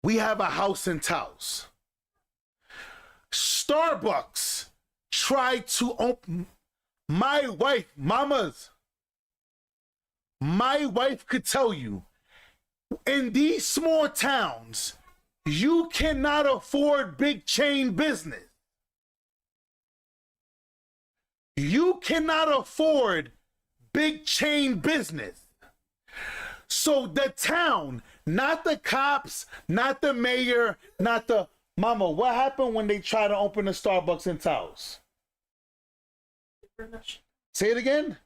we have a house in Taos. Starbucks tried to open. My wife could tell you, in these small towns, you cannot afford big chain business. You cannot afford big chain business. So the town, not the cops, not the mayor, not the... Mama, what happened when they tried to open a Starbucks in Taos? Say it again?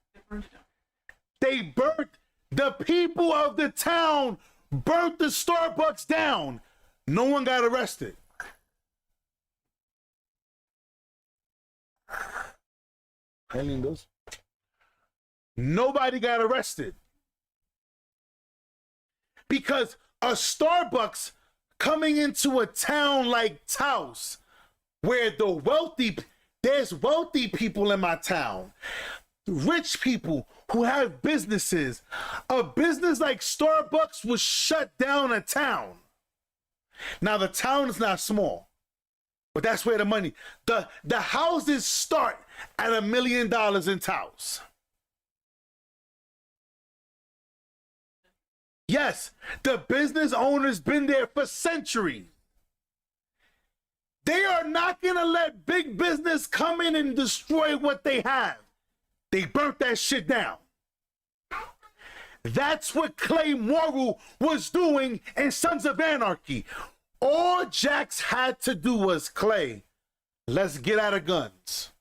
They burnt, the people of the town burnt the Starbucks down. No one got arrested. Nobody got arrested. Because a Starbucks coming into a town like Taos, where there's wealthy people in my town, rich people who have businesses. A business like Starbucks was shut down a town. Now the town is not small, but that's where the money, the houses start at $1 million in Taos. Yes, the business owners been there for centuries. They are not gonna let big business come in and destroy what they have. They burnt that shit down. That's what Clay Morrell was doing in Sons of Anarchy. All Jax had to do was, Clay, let's get out of guns.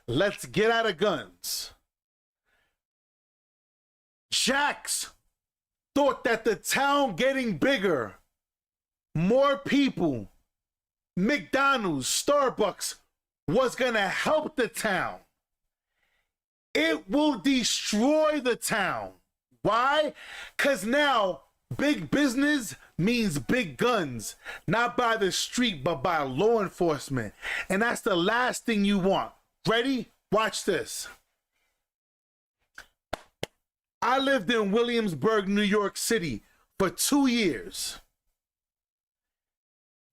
Let's get out of guns. Jax thought that the town getting bigger, more people, McDonald's, Starbucks, was gonna help the town. It will destroy the town. Why? Because now big business means big guns, not by the street, but by law enforcement. And that's the last thing you want. Ready? Watch this. I lived in Williamsburg, New York City for 2 years.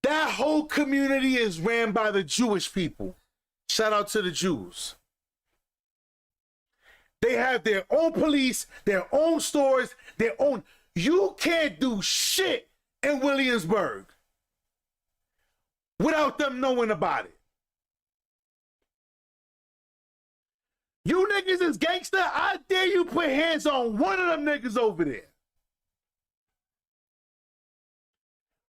That whole community is ran by the Jewish people. Shout out to the Jews. They have their own police, their own stores, their own... You can't do shit in Williamsburg without them knowing about it. You niggas is gangster. I dare you put hands on one of them niggas over there.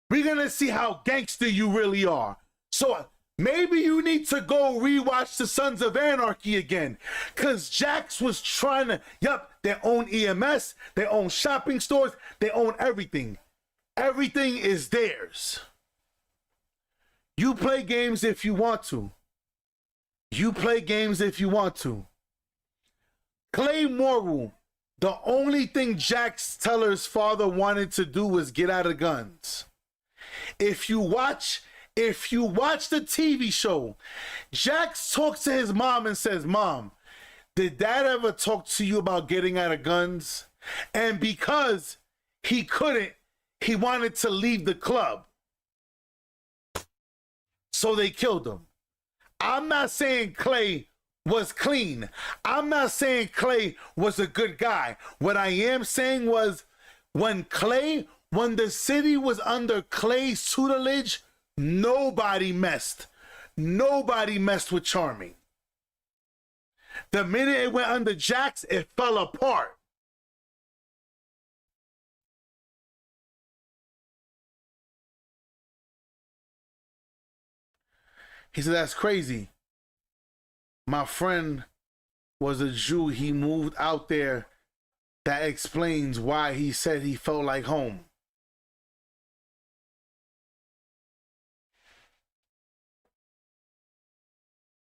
We're gonna see how gangster you really are. So maybe you need to go rewatch the Sons of Anarchy again. Cause Jax was trying to, they own EMS, they own shopping stores, they own everything. Everything is theirs. You play games if you want to. You play games if you want to. Clay Morrell, the only thing Jax Teller's father wanted to do was get out of guns. If you watch the TV show, Jax talks to his mom and says, Mom, Did Dad ever talk to you about getting out of guns? And because he couldn't, he wanted to leave the club. So they killed him. I'm not saying Clay was clean. I'm not saying Clay was a good guy. What I am saying was when the city was under Clay's tutelage, nobody messed. Nobody messed with Charming. The minute it went under Jax, it fell apart. He said, that's crazy. My friend was a Jew. He moved out there. That explains why he said he felt like home.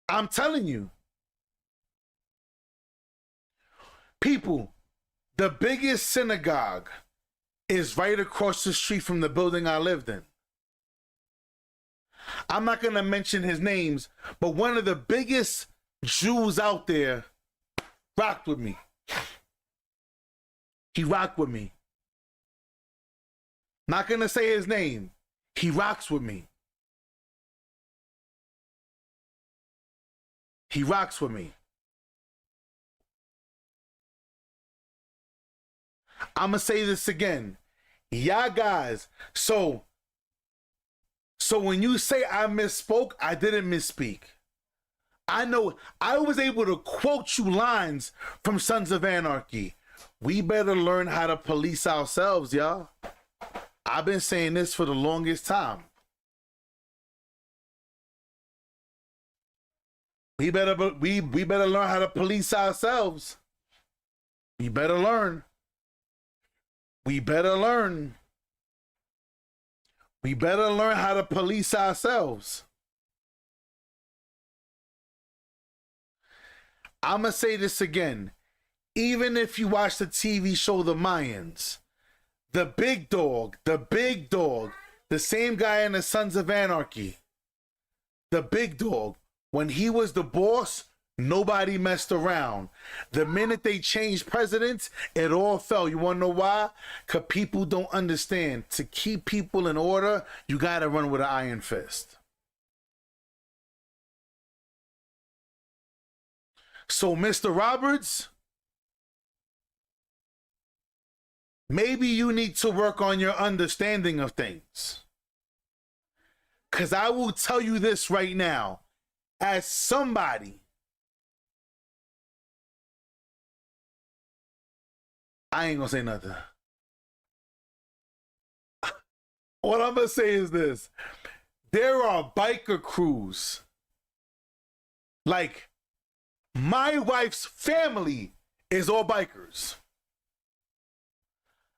I'm telling you. People, the biggest synagogue is right across the street from the building I lived in. I'm not going to mention his names, but one of the biggest Jews out there rocked with me. He rocked with me. Not going to say his name. He rocks with me. He rocks with me. I'm going to say this again. Yeah, guys. So when you say I misspoke, I didn't misspeak. I know I was able to quote you lines from Sons of Anarchy. We better learn how to police ourselves, y'all. I've been saying this for the longest time. We better learn how to police ourselves. We better learn. We better learn. We better learn how to police ourselves. I'm going to say this again. Even if you watch the TV show The Mayans, the big dog, the same guy in the Sons of Anarchy, the big dog, when he was the boss, nobody messed around. The minute they changed presidents, it all fell. You want to know why? Because people don't understand. To keep people in order, you got to run with an iron fist. So, Mr. Roberts, maybe you need to work on your understanding of things. Because I will tell you this right now. As somebody, I ain't gonna say nothing. What I'm gonna say is this. There are biker crews. Like, my wife's family is all bikers.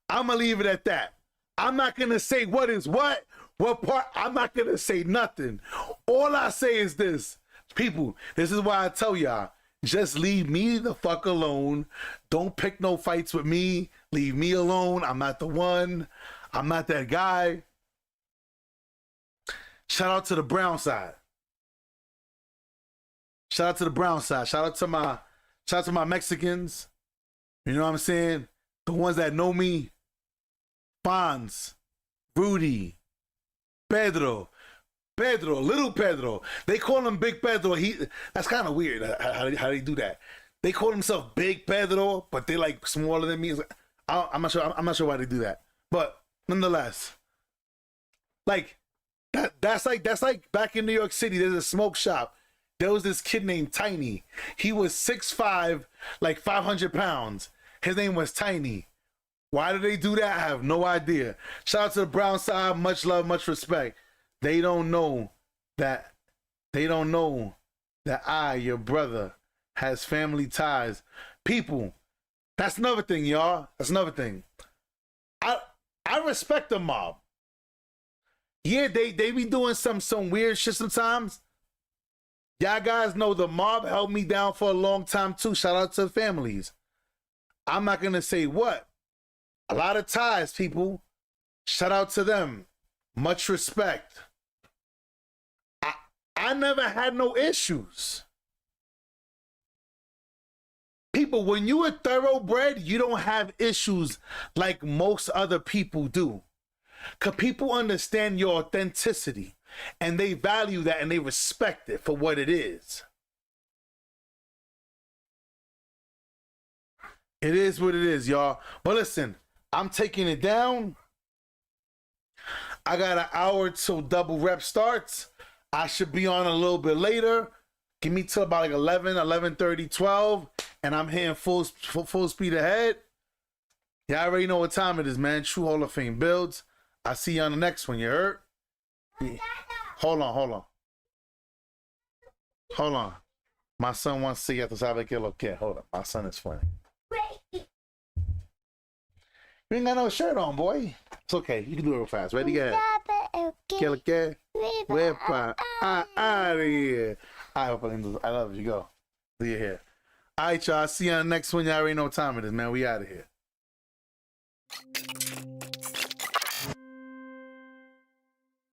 I'm gonna leave it at that. I'm not gonna say what is what part. I'm not gonna say nothing. All I say is this. People, this is why I tell y'all, just leave me the fuck alone. Don't pick no fights with me. Leave me alone. I'm not the one. I'm not that guy. Shout out to the brown side. Shout out to the brown side. Shout out to my Mexicans. You know what I'm saying? The ones that know me. Fonz, Rudy, Pedro, little Pedro. They call him Big Pedro. That's kind of weird how they do that. They call themselves Big Pedro, but they like smaller than me. I'm not sure why they do that. But nonetheless, like that's like back in New York City, there's a smoke shop. There was this kid named Tiny. He was 6'5", like 500 pounds. His name was Tiny. Why did they do that? I have no idea. Shout out to the brown side. Much love, much respect. They don't know that I, your brother, has family ties. People, that's another thing, y'all. That's another thing. I respect the mob. Yeah, they be doing some weird shit sometimes. Y'all guys know the mob held me down for a long time too. Shout out to the families. I'm not gonna say what. A lot of ties, people. Shout out to them. Much respect. I never had no issues. People, when you a thoroughbred, you don't have issues like most other people do. Because people understand your authenticity and they value that and they respect it for what it is. It is what it is, y'all. But listen, I'm taking it down. I got an hour till double rep starts. I should be on a little bit later. Give me till about like 11, 11:30, 12. And I'm hitting full speed ahead. Yeah, I already know what time it is, man. True Hall of Fame builds. I'll see you on the next one, you heard? Yeah. Hold on. My son wants to see at the sabe que lo que. Hold on. My son is funny. You ain't got no shirt on, boy. It's okay. You can do it real fast. Ready? Go ahead. Que lo que? Wepa. Out of here. All right, I love you. Go. See you here. All right, y'all. See you on the next one. Y'all already know what time it is, man. We out of here.